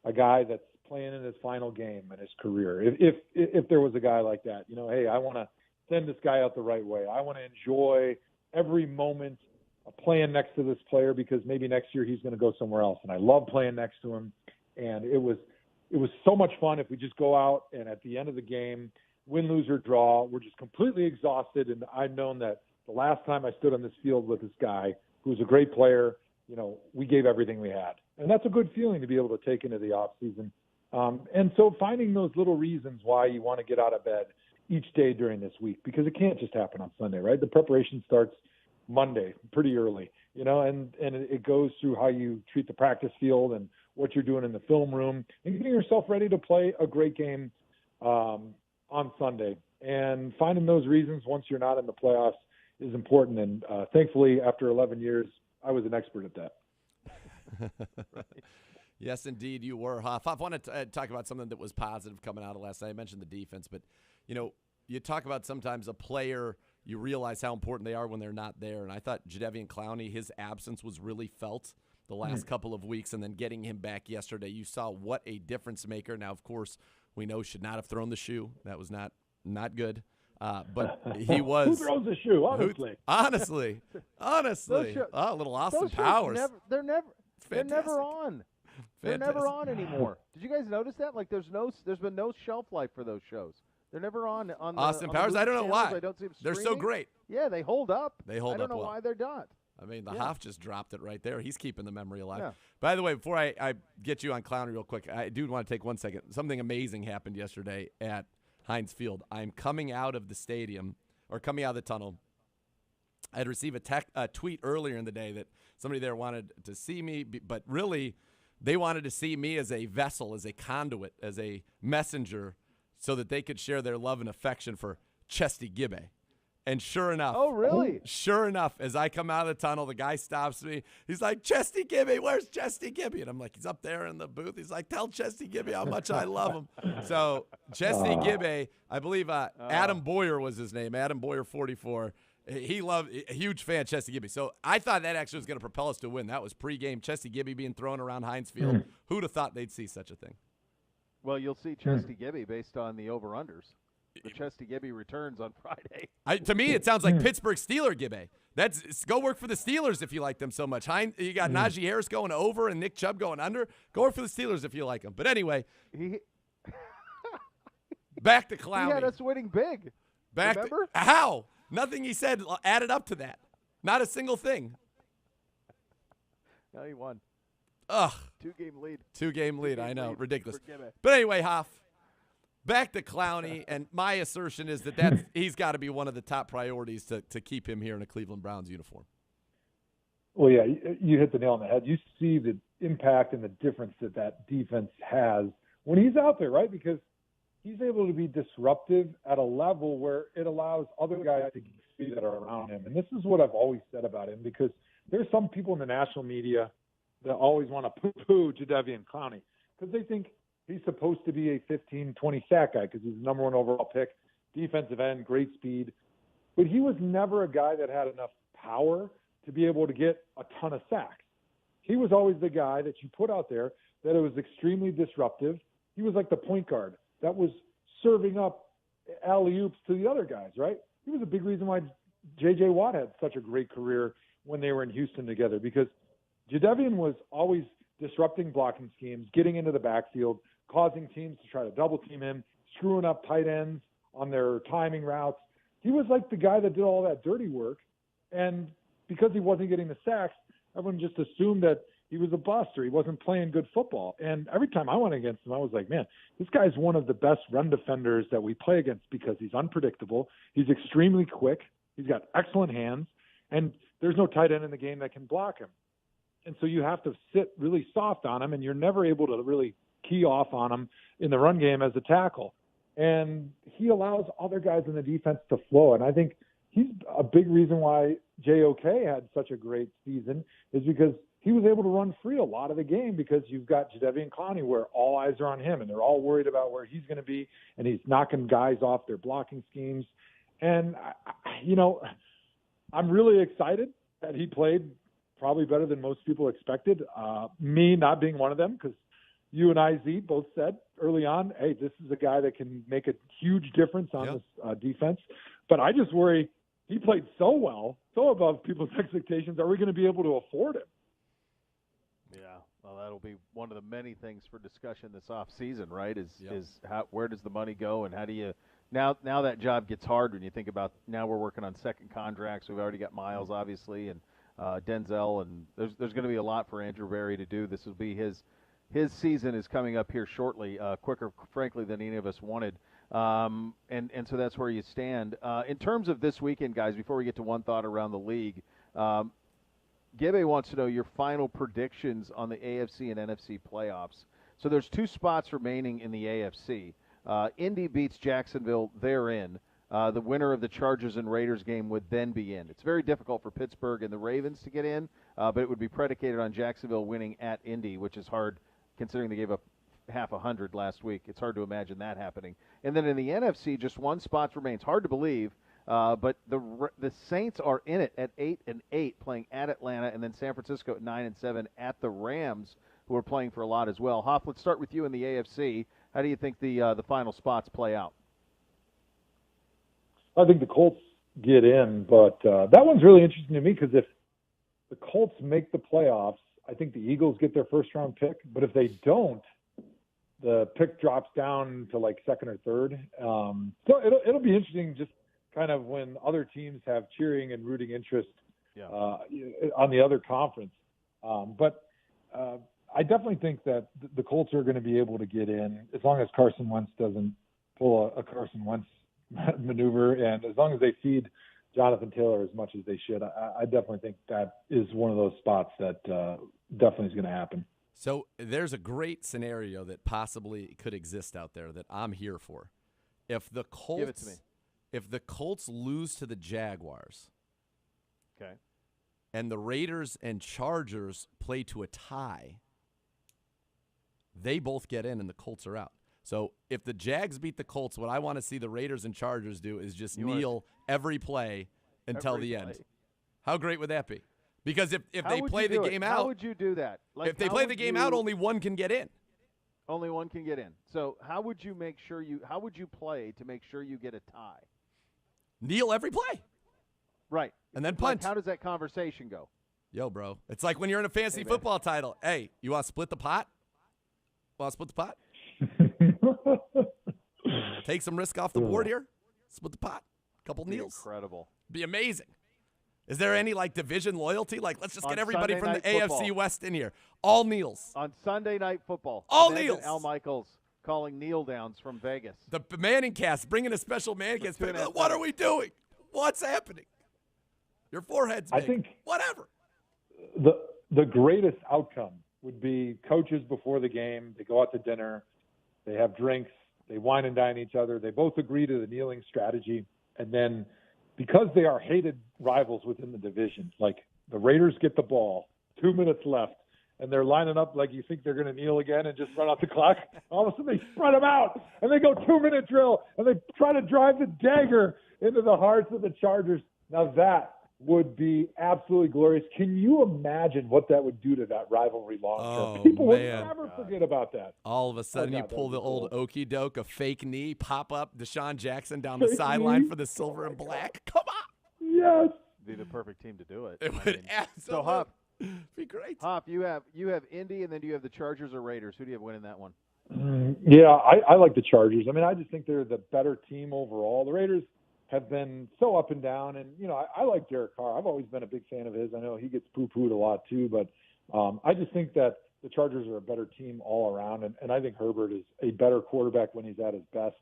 a guy that's playing in his final game in his career. If there was a guy like that, hey, I want to send this guy out the right way. I want to enjoy every moment of playing next to this player because maybe next year he's going to go somewhere else. And I love playing next to him. And it was so much fun if we just go out and at the end of the game, win, lose, or draw, we're just completely exhausted. And I've known that the last time I stood on this field with this guy, who's a great player, we gave everything we had. And that's a good feeling to be able to take into the off season. And so finding those little reasons why you want to get out of bed each day during this week, because it can't just happen on Sunday, right? The preparation starts Monday pretty early, and it goes through how you treat the practice field and what you're doing in the film room and getting yourself ready to play a great game on Sunday. And finding those reasons once you're not in the playoffs is important. And thankfully, after 11 years, I was an expert at that. Right. Yes, indeed, you were, Huff. I want to talk about something that was positive coming out of last night. I mentioned the defense, but, you talk about sometimes a player, you realize how important they are when they're not there. And I thought Jadeveon Clowney, his absence was really felt the last couple of weeks, and then getting him back yesterday, you saw what a difference maker. Now, of course, we know should not have thrown the shoe. That was not good. But he was. Who throws the shoe, honestly? Honestly. A little Austin Powers. They're never on. They're never on anymore. Did you guys notice that? Like, there's been no shelf life for those shows. They're never on Austin Powers. I don't know why. They're so great. Yeah, they hold up. They hold up. I don't know why they're not. I mean, the Hoff just dropped it right there. He's keeping the memory alive. Yeah. By the way, before I get you on Clowney real quick, I do want to take 1 second. Something amazing happened yesterday at Heinz Field. I'm coming out of the stadium, or coming out of the tunnel. I had received a tweet earlier in the day that somebody there wanted to see me, but really they wanted to see me as a vessel, as a conduit, as a messenger, so that they could share their love and affection for Chesty Gibbe. And sure enough. Oh, really? Sure enough, as I come out of the tunnel, the guy stops me. He's like, Chesty Gibbe, where's Chesty Gibbe? And I'm like, he's up there in the booth. He's like, tell Chesty Gibbe how much I love him. So Chesty Gibbe, I believe Adam Boyer was his name, Adam Boyer 44. He loved, a huge fan of Chesty Gibbe. So I thought that actually was going to propel us to a win. That was pregame, Chesty Gibbe being thrown around Heinz Field. Who'd have thought they'd see such a thing? Well, you'll see Chesty Gibbe based on the over-unders. The Chesty Gibbe returns on Friday. To me, it sounds like Pittsburgh Steeler Gibbe. Go work for the Steelers if you like them so much. You got Najee Harris going over and Nick Chubb going under. Go work for the Steelers if you like them. But anyway, back to Clowney. He had us winning big. Remember? How? Nothing he said added up to that. Not a single thing. No, he won. Ugh. Two-game lead. I know. Ridiculous. But anyway, Hoff, back to Clowney, and my assertion is that he's got to be one of the top priorities to keep him here in a Cleveland Browns uniform. Well, yeah, you hit the nail on the head. You see the impact and the difference that defense has when he's out there, right? Because he's able to be disruptive at a level where it allows other guys to see that are around him. And this is what I've always said about him, because there's some people in the national media that always want to poo-poo Jadeveon Clowney because they think he's supposed to be a 15, 20 sack guy because he's the number one overall pick, defensive end, great speed. But he was never a guy that had enough power to be able to get a ton of sacks. He was always the guy that you put out there that it was extremely disruptive. He was like the point guard that was serving up alley-oops to the other guys, right? He was a big reason why J.J. Watt had such a great career when they were in Houston together, because Jadeveon was always disrupting blocking schemes, getting into the backfield, causing teams to try to double team him, screwing up tight ends on their timing routes. He was like the guy that did all that dirty work. And because he wasn't getting the sacks, everyone just assumed that he was a bust or he wasn't playing good football. And every time I went against him, I was like, man, this guy's one of the best run defenders that we play against because he's unpredictable. He's extremely quick. He's got excellent hands. And there's no tight end in the game that can block him. And so you have to sit really soft on him, and you're never able to really key off on him in the run game as a tackle. And he allows other guys in the defense to flow. And I think he's a big reason why JOK had such a great season is because he was able to run free a lot of the game because you've got Jadeveon Clowney where all eyes are on him, and they're all worried about where he's going to be, and he's knocking guys off their blocking schemes. And, I'm really excited that he played probably better than most people expected. Me not being one of them, because you and I, Z, both said early on, hey, this is a guy that can make a huge difference on this defense. But I just worry he played so well, so above people's expectations. Are we going to be able to afford him? Yeah, well, that'll be one of the many things for discussion this offseason, right, is where does the money go, and how do you – now that job gets hard when you think about now we're working on second contracts. We've already got Miles, obviously, and Denzel, and there's going to be a lot for Andrew Berry to do. This will be his season is coming up here shortly, quicker, frankly, than any of us wanted. And so that's where you stand. In terms of this weekend, guys, before we get to one thought around the league, Gebe wants to know your final predictions on the AFC and NFC playoffs. So there's 2 spots remaining in the AFC. Indy beats Jacksonville, they're in. The winner of the Chargers and Raiders game would then be in. It's very difficult for Pittsburgh and the Ravens to get in, but it would be predicated on Jacksonville winning at Indy, which is hard considering they gave up half 100 last week. It's hard to imagine that happening. And then in the NFC, just 1 spot remains. Hard to believe, but the Saints are in it at 8-8, playing at Atlanta, and then San Francisco at 9-7 at the Rams, who are playing for a lot as well. Hoff, let's start with you in the AFC. How do you think the final spots play out? I think the Colts get in, but that one's really interesting to me because if the Colts make the playoffs, I think the Eagles get their first-round pick. But if they don't, the pick drops down to like second or third. So it'll be interesting just kind of when other teams have cheering and rooting interest on the other conference. But I definitely think that the Colts are going to be able to get in as long as Carson Wentz doesn't pull a Carson Wentz maneuver, and as long as they feed Jonathan Taylor as much as they should. I definitely think that is one of those spots that definitely is going to happen. So there's a great scenario that possibly could exist out there that I'm here for. If the Colts, give it to me. If the Colts lose to the Jaguars, okay, and the Raiders and Chargers play to a tie, they both get in and the Colts are out. So if the Jags beat the Colts, what I want to see the Raiders and Chargers do is just kneel every play until the end. How great would that be? Because if they play the game out, how would you do that? Like, if they play the game out, only one can get in. Only one can get in. So how would you make sure how would you play to make sure you get a tie? Kneel every play. Right. And then punt. Like, how does that conversation go? Yo, bro. It's like when you're in a fantasy football title. Hey, you want to split the pot? Want to split the pot? Take some risk off the board here. Split the pot. Couple kneels. Incredible. Be amazing. Is there any division loyalty? Let's just get everybody from the AFC West in here. All kneels. On Sunday Night Football. All Imagine kneels. Al Michaels calling kneel downs from Vegas. The Manning cast, bringing a special Manning cast. What are we doing? What's happening? Your forehead's big. I think whatever. The greatest outcome would be coaches before the game. They go out to dinner. They have drinks. They wine and dine each other. They both agree to the kneeling strategy. And then because they are hated rivals within the division, like the Raiders get the ball, 2 minutes left, and they're lining up like you think they're going to kneel again and just run out the clock. All of a sudden they spread them out, and they go 2-minute drill, and they try to drive the dagger into the hearts of the Chargers. Now that would be absolutely glorious. Can you imagine what that would do to that rivalry long term? People would never forget about that. All of a sudden, you pull the old okey doke, a fake knee, pop up Deshaun Jackson down the sideline for the silver and black. Come on. Yes. Be the perfect team to do it. It would absolutely so Hop, be great. Hop, you have Indy, and then do you have the Chargers or Raiders? Who do you have winning that one? Yeah, I like the Chargers. I mean, I just think they're the better team overall. The Raiders have been so up and down, and I like Derek Carr. I've always been a big fan of his. I know he gets poo-pooed a lot too, but I just think that the Chargers are a better team all around, and I think Herbert is a better quarterback when he's at his best,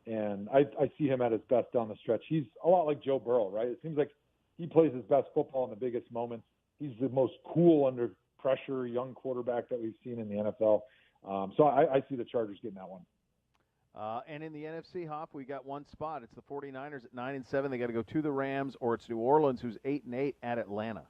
and I see him at his best down the stretch. He's a lot like Joe Burrow, right? It seems like he plays his best football in the biggest moments. He's the most cool under pressure young quarterback that we've seen in the NFL. So I see the Chargers getting that one. And in the NFC, Hop, we got one spot. It's the 49ers at 9-7. They got to go to the Rams, or it's New Orleans, who's 8-8 at Atlanta.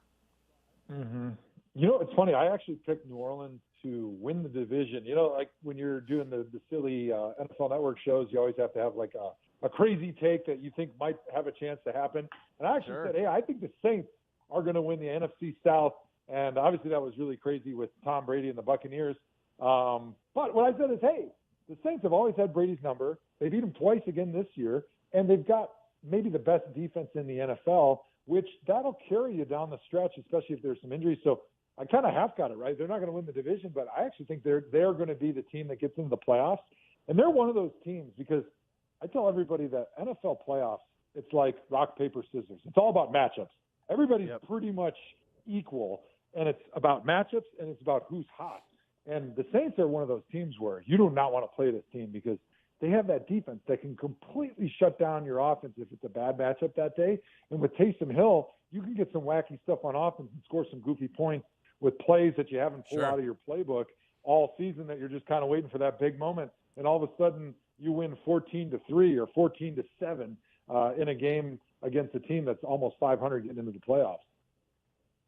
Mm-hmm. It's funny. I actually picked New Orleans to win the division. Like when you're doing the silly NFL Network shows, you always have to have like a crazy take that you think might have a chance to happen. And I actually said, hey, I think the Saints are going to win the NFC South. And obviously that was really crazy with Tom Brady and the Buccaneers. But what I said is, hey, the Saints have always had Brady's number. They beat him twice again this year, and they've got maybe the best defense in the NFL, which that'll carry you down the stretch, especially if there's some injuries. So I kind of half got it right. They're not going to win the division, but I actually think they're going to be the team that gets into the playoffs. And they're one of those teams because I tell everybody that NFL playoffs, it's like rock, paper, scissors. It's all about matchups. Everybody's pretty much equal, and it's about matchups and it's about who's hot. And the Saints are one of those teams where you do not want to play this team because they have that defense that can completely shut down your offense if it's a bad matchup that day. And with Taysom Hill, you can get some wacky stuff on offense and score some goofy points with plays that you haven't pulled out of your playbook all season, that you're just kind of waiting for that big moment. And all of a sudden you win 14-3 or 14-7 in a game against a team that's almost 500 getting into the playoffs.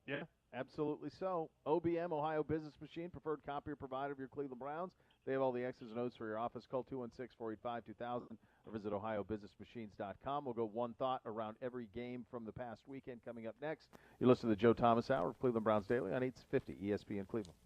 Yeah, absolutely so. OBM, Ohio Business Machine, preferred copier provider of your Cleveland Browns. They have all the X's and O's for your office. Call 216-485-2000 or visit ohiobusinessmachines.com. We'll go one thought around every game from the past weekend coming up next. You listen to the Joe Thomas Hour of Cleveland Browns Daily on 850 ESPN Cleveland.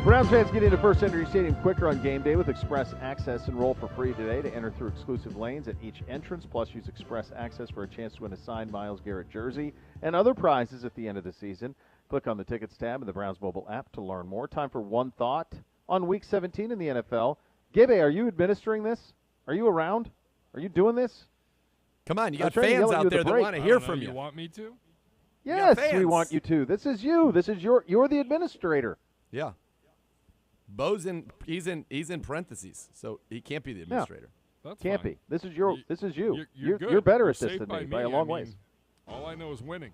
Browns fans get into First Energy Stadium quicker on game day with Express Access. Enroll for free today to enter through exclusive lanes at each entrance. Plus, use Express Access for a chance to win a signed Myles Garrett jersey and other prizes at the end of the season. Click on the Tickets tab in the Browns mobile app to learn more. Time for One Thought on Week 17 in the NFL. Gibbe, are you administering this? Are you around? Are you doing this? Come on, you got fans out there that want to hear from you. You want me to? Yes, we want you to. This is you. This is you're the administrator. Yeah. Beau's he's in parentheses, so he can't be the administrator. That's Can't fine. be. This is you're You're better You're at this saved than by me by a long ways. All I know is winning.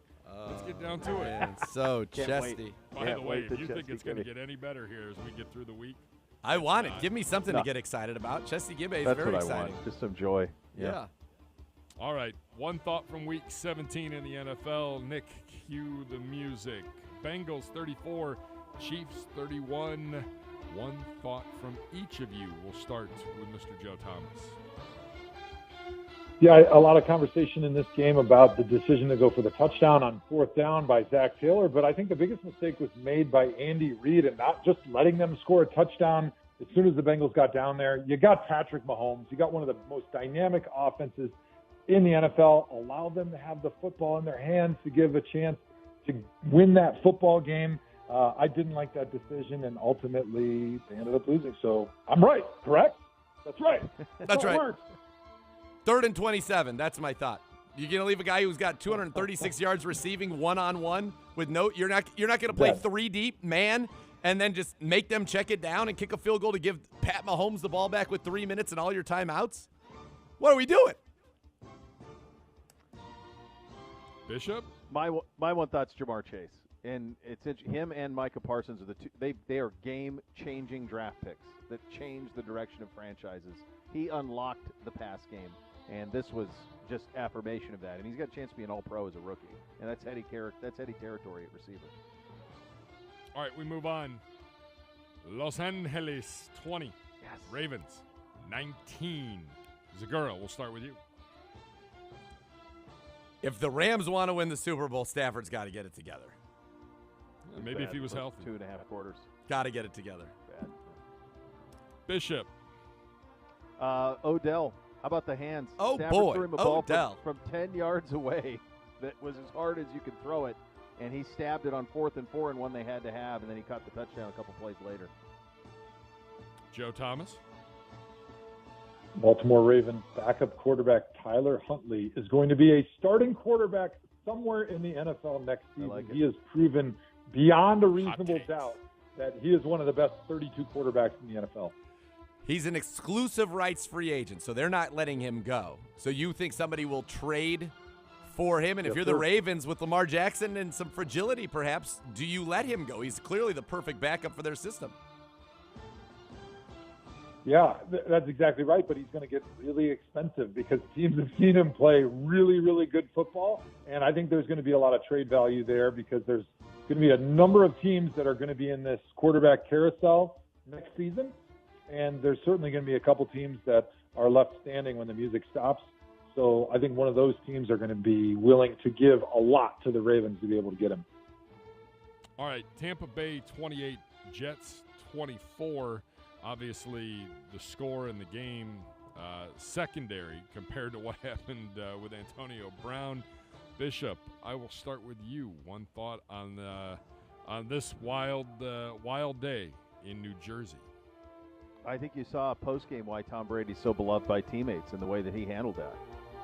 Let's get down to it. Man, so chesty. By the way, if you think it's going to get any better here as we get through the week, I want it. Give me something to get excited about. Chesty Gibbe is That's very what exciting. I want. Just some joy. Yeah. All right. One thought from week 17 in the NFL. Nick, cue the music. Bengals 34, Chiefs 31. One thought from each of you. We'll start with Mr. Joe Thomas. Yeah, a lot of conversation in this game about the decision to go for the touchdown on 4th down by Zach Taylor, but I think the biggest mistake was made by Andy Reid and not just letting them score a touchdown as soon as the Bengals got down there. You got Patrick Mahomes. You got one of the most dynamic offenses in the NFL. Allow them to have the football in their hands to give a chance to win that football game. I didn't like that decision, and ultimately they ended up losing. So I'm right, correct? That's right. That's right. Works. 3rd and 27. That's my thought. You're going to leave a guy who's got 236 yards receiving one-on-one with no – you're not going to play 3 deep, man, and then just make them check it down and kick a field goal to give Pat Mahomes the ball back with 3 minutes and all your timeouts? What are we doing? Bishop? My one thought's Jamar Chase. And it's him and Micah Parsons are the two. They are game-changing draft picks that change the direction of franchises. He unlocked the pass game, and this was just affirmation of that. And he's got a chance to be an All-Pro as a rookie, and that's heady territory at receiver. All right, we move on. Los Angeles 20, yes. Ravens 19. Zegura, we'll start with you. If the Rams want to win the Super Bowl, Stafford's got to get it together. Maybe if he was healthy. 2.5 quarters. Got to get it together. Bad. Bishop. Odell. How about the hands? Oh, Stafford boy. threw him a ball Odell. from 10 yards away that was as hard as you could throw it, and he stabbed it on 4th and 4 and one they had to have, and then he caught the touchdown a couple plays later. Joe Thomas. Baltimore Ravens backup quarterback Tyler Huntley is going to be a starting quarterback somewhere in the NFL next season. He has proven beyond a reasonable doubt that he is one of the best 32 quarterbacks in the NFL. He's an exclusive rights free agent, so they're not letting him go. So you think somebody will trade for him? And if you're the Ravens with Lamar Jackson and some fragility perhaps, do you let him go? He's clearly the perfect backup for their system. Yeah, that's exactly right, but he's going to get really expensive because teams have seen him play really, really good football, and I think there's going to be a lot of trade value there because there's going to be a number of teams that are going to be in this quarterback carousel next season, and there's certainly going to be a couple teams that are left standing when the music stops. So I think one of those teams are going to be willing to give a lot to the Ravens to be able to get him. All right, Tampa Bay 28, Jets 24. Obviously, the score in the game secondary compared to what happened with Antonio Brown. Bishop, I will start with you. One thought on this wild day in New Jersey. I think you saw post-game why Tom Brady's so beloved by teammates and the way that he handled that.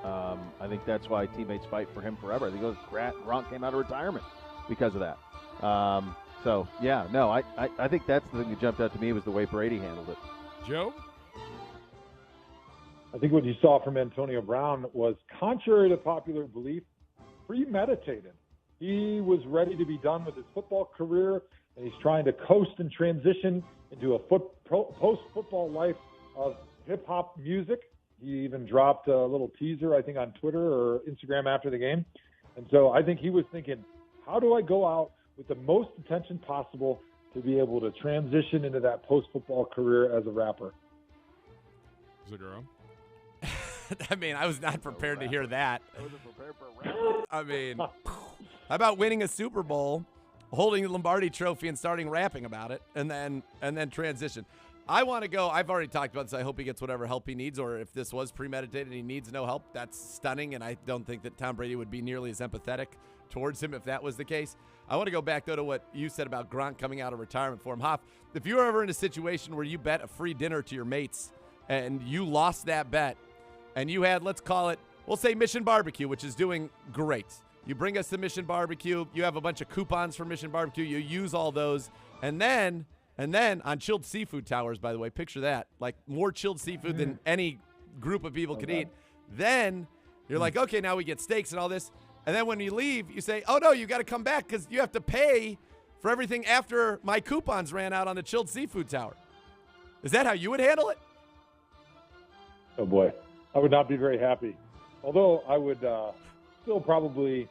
I think that's why teammates fight for him forever. I think Gronk came out of retirement because of that. So, yeah, no, I think that's the thing that jumped out to me was the way Brady handled it. Joe? I think what you saw from Antonio Brown was, contrary to popular belief, premeditated. He was ready to be done with his football career, and he's trying to coast and transition into a post-football life of hip-hop music. He even dropped a little teaser, I think, on Twitter or Instagram after the game. And so I think he was thinking, how do I go out with the most attention possible to be able to transition into that post-football career as a rapper? Zegura? I mean, I was not prepared to hear that. I wasn't prepared for a rap. I mean, how about winning a Super Bowl, holding the Lombardi Trophy and starting rapping about it, and then transition. I want to go. I've already talked about this. I hope he gets whatever help he needs, or if this was premeditated and he needs no help, that's stunning, and I don't think that Tom Brady would be nearly as empathetic towards him if that was the case. I want to go back, though, to what you said about Gronk coming out of retirement for him. Hoff, if you were ever in a situation where you bet a free dinner to your mates and you lost that bet and you had, let's call it, we'll say Mission Barbecue, which is doing great. You bring us to Mission Barbecue. You have a bunch of coupons for Mission Barbecue. You use all those. And then on chilled seafood towers, by the way, picture that, like more chilled seafood than any group of people could eat. Then you're like, okay, now we get steaks and all this. And then when you leave, you say, oh, no, you got to come back because you have to pay for everything after my coupons ran out on the chilled seafood tower. Is that how you would handle it? Oh, boy. I would not be very happy. Although I would still probably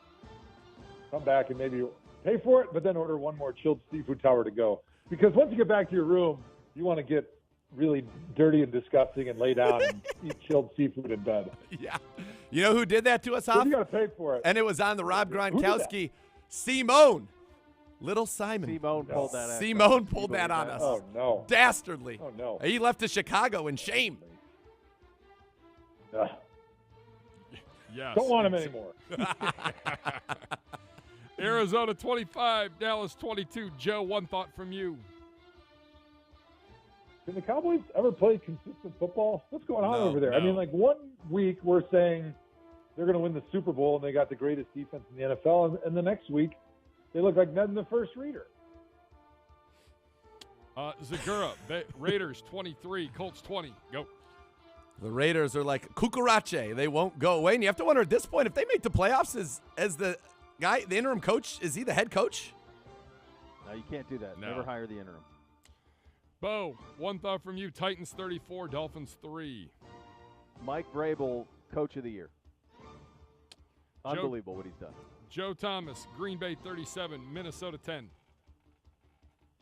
come back and maybe pay for it, but then order one more chilled seafood tower to go. Because once you get back to your room, you want to get really dirty and disgusting and lay down and eat chilled seafood in bed. Yeah. You know who did that to us, Hoff? You got to pay for it. And it was on the Rob Gronkowski. Simone. Little Simon. Simone pulled that out. Simone pulled that on us. Oh, no. Dastardly. Oh, no. He left to Chicago in shame. Yes. Don't want him anymore. Arizona 25, Dallas 22. Joe, one thought from you. Can the Cowboys ever play consistent football? What's going on over there? No. I mean, like 1 week we're saying they're going to win the Super Bowl and they got the greatest defense in the NFL, and the next week they look like Ned and the first reader. Zegura, Raiders 23, Colts 20. Go. The Raiders are like cucarache. They won't go away. And you have to wonder at this point, if they make the playoffs as the guy, the interim coach, is he the head coach? No, you can't do that. No. Never hire the interim. Bo, one thought from you. Titans 34, Dolphins 3. Mike Vrabel, Coach of the Year. Unbelievable what he's done. Joe Thomas, Green Bay 37, Minnesota 10.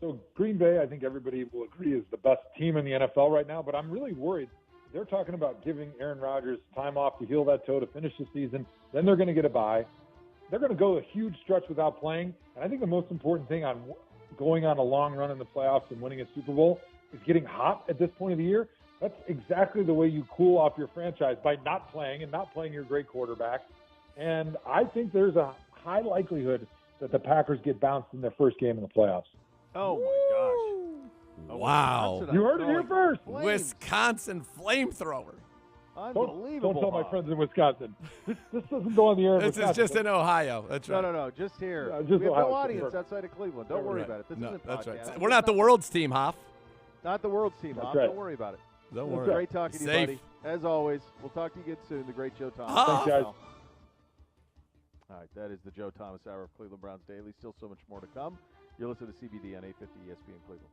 So Green Bay, I think everybody will agree, is the best team in the NFL right now, but I'm really worried. They're talking about giving Aaron Rodgers time off to heal that toe to finish the season. Then they're going to get a bye. They're going to go a huge stretch without playing. And I think the most important thing on going on a long run in the playoffs and winning a Super Bowl is getting hot at this point of the year. That's exactly the way you cool off your franchise, by not playing and not playing your great quarterback. And I think there's a high likelihood that the Packers get bounced in their first game in the playoffs. Oh, my gosh. Wow. You heard it here first. Wisconsin flamethrower. Unbelievable. Don't tell my friends in Wisconsin. This doesn't go on the air. This is just in Ohio. That's right. No. Just here. Just we have Ohio. no audience outside of Cleveland. Don't worry about it. This isn't That's podcast. right. We're not the world's team, Hoff. Not the world's team, That's Hoff. right. Don't worry about it. Don't It was worry. great talking to you, Safe. buddy. As always, we'll talk to you again soon. The great Joe Thomas. Thanks, guys. All right, that is the Joe Thomas Hour of Cleveland Browns Daily. Still so much more to come. You're listening to CBD on 850 ESPN Cleveland.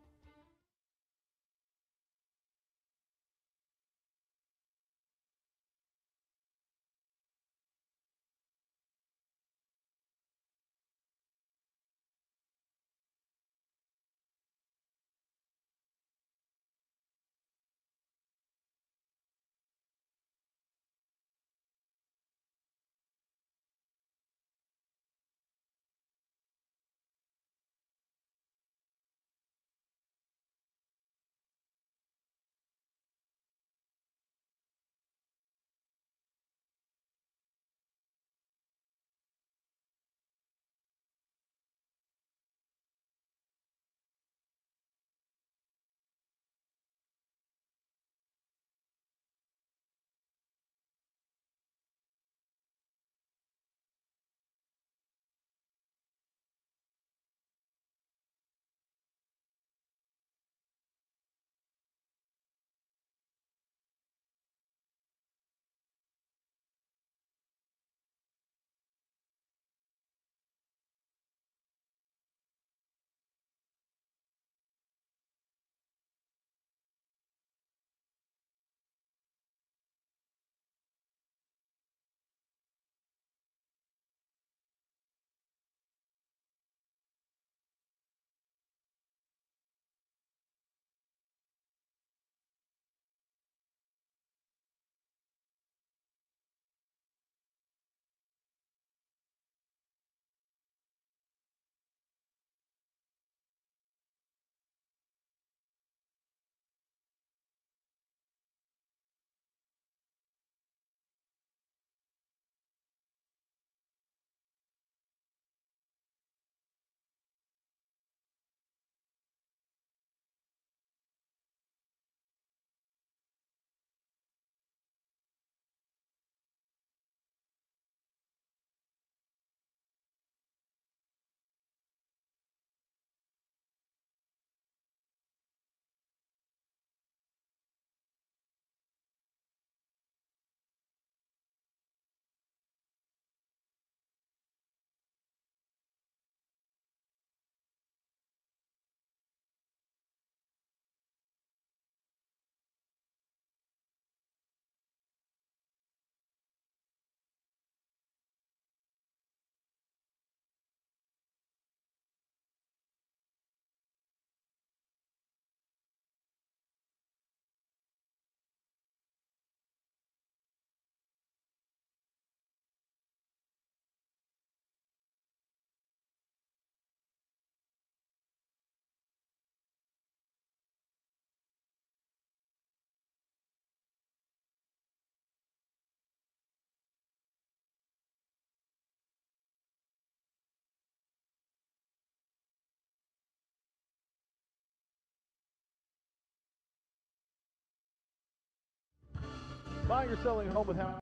Buying or selling a home with Howard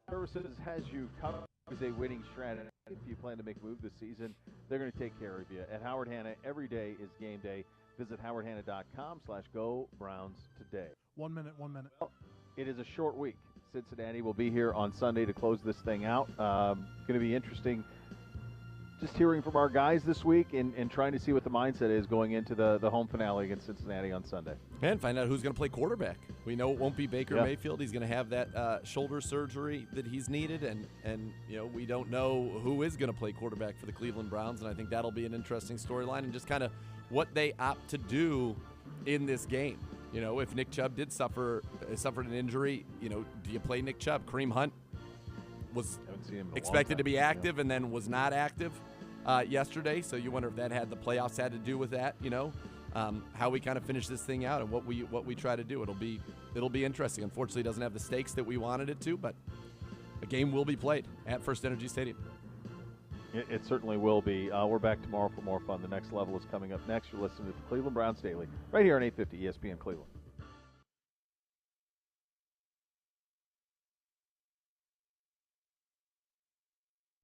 Services has you covered as a winning strategy. If you plan to make a move this season, they're going to take care of you. At Howard Hanna, every day is game day. Visit howardhanna.com/go Browns today. 1 minute. It is a short week. Cincinnati will be here on Sunday to close this thing out. Going to be interesting just hearing from our guys this week and trying to see what the mindset is going into the home finale against Cincinnati on Sunday. And find out who's going to play quarterback. We know it won't be Baker Mayfield. He's going to have that shoulder surgery that he's needed, and we don't know who is going to play quarterback for the Cleveland Browns, and I think that'll be an interesting storyline and just kind of what they opt to do in this game. If Nick Chubb did suffered an injury, do you play Nick Chubb? Kareem Hunt was expected to be active and then was not active yesterday, so you wonder if that had the playoffs had to do with that. How we kind of finish this thing out and what we try to do. It'll be interesting. Unfortunately, it doesn't have the stakes that we wanted it to, but a game will be played at First Energy Stadium. It certainly will be. We're back tomorrow for more fun. The next level is coming up next. You're listening to the Cleveland Browns Daily right here on 850 ESPN Cleveland.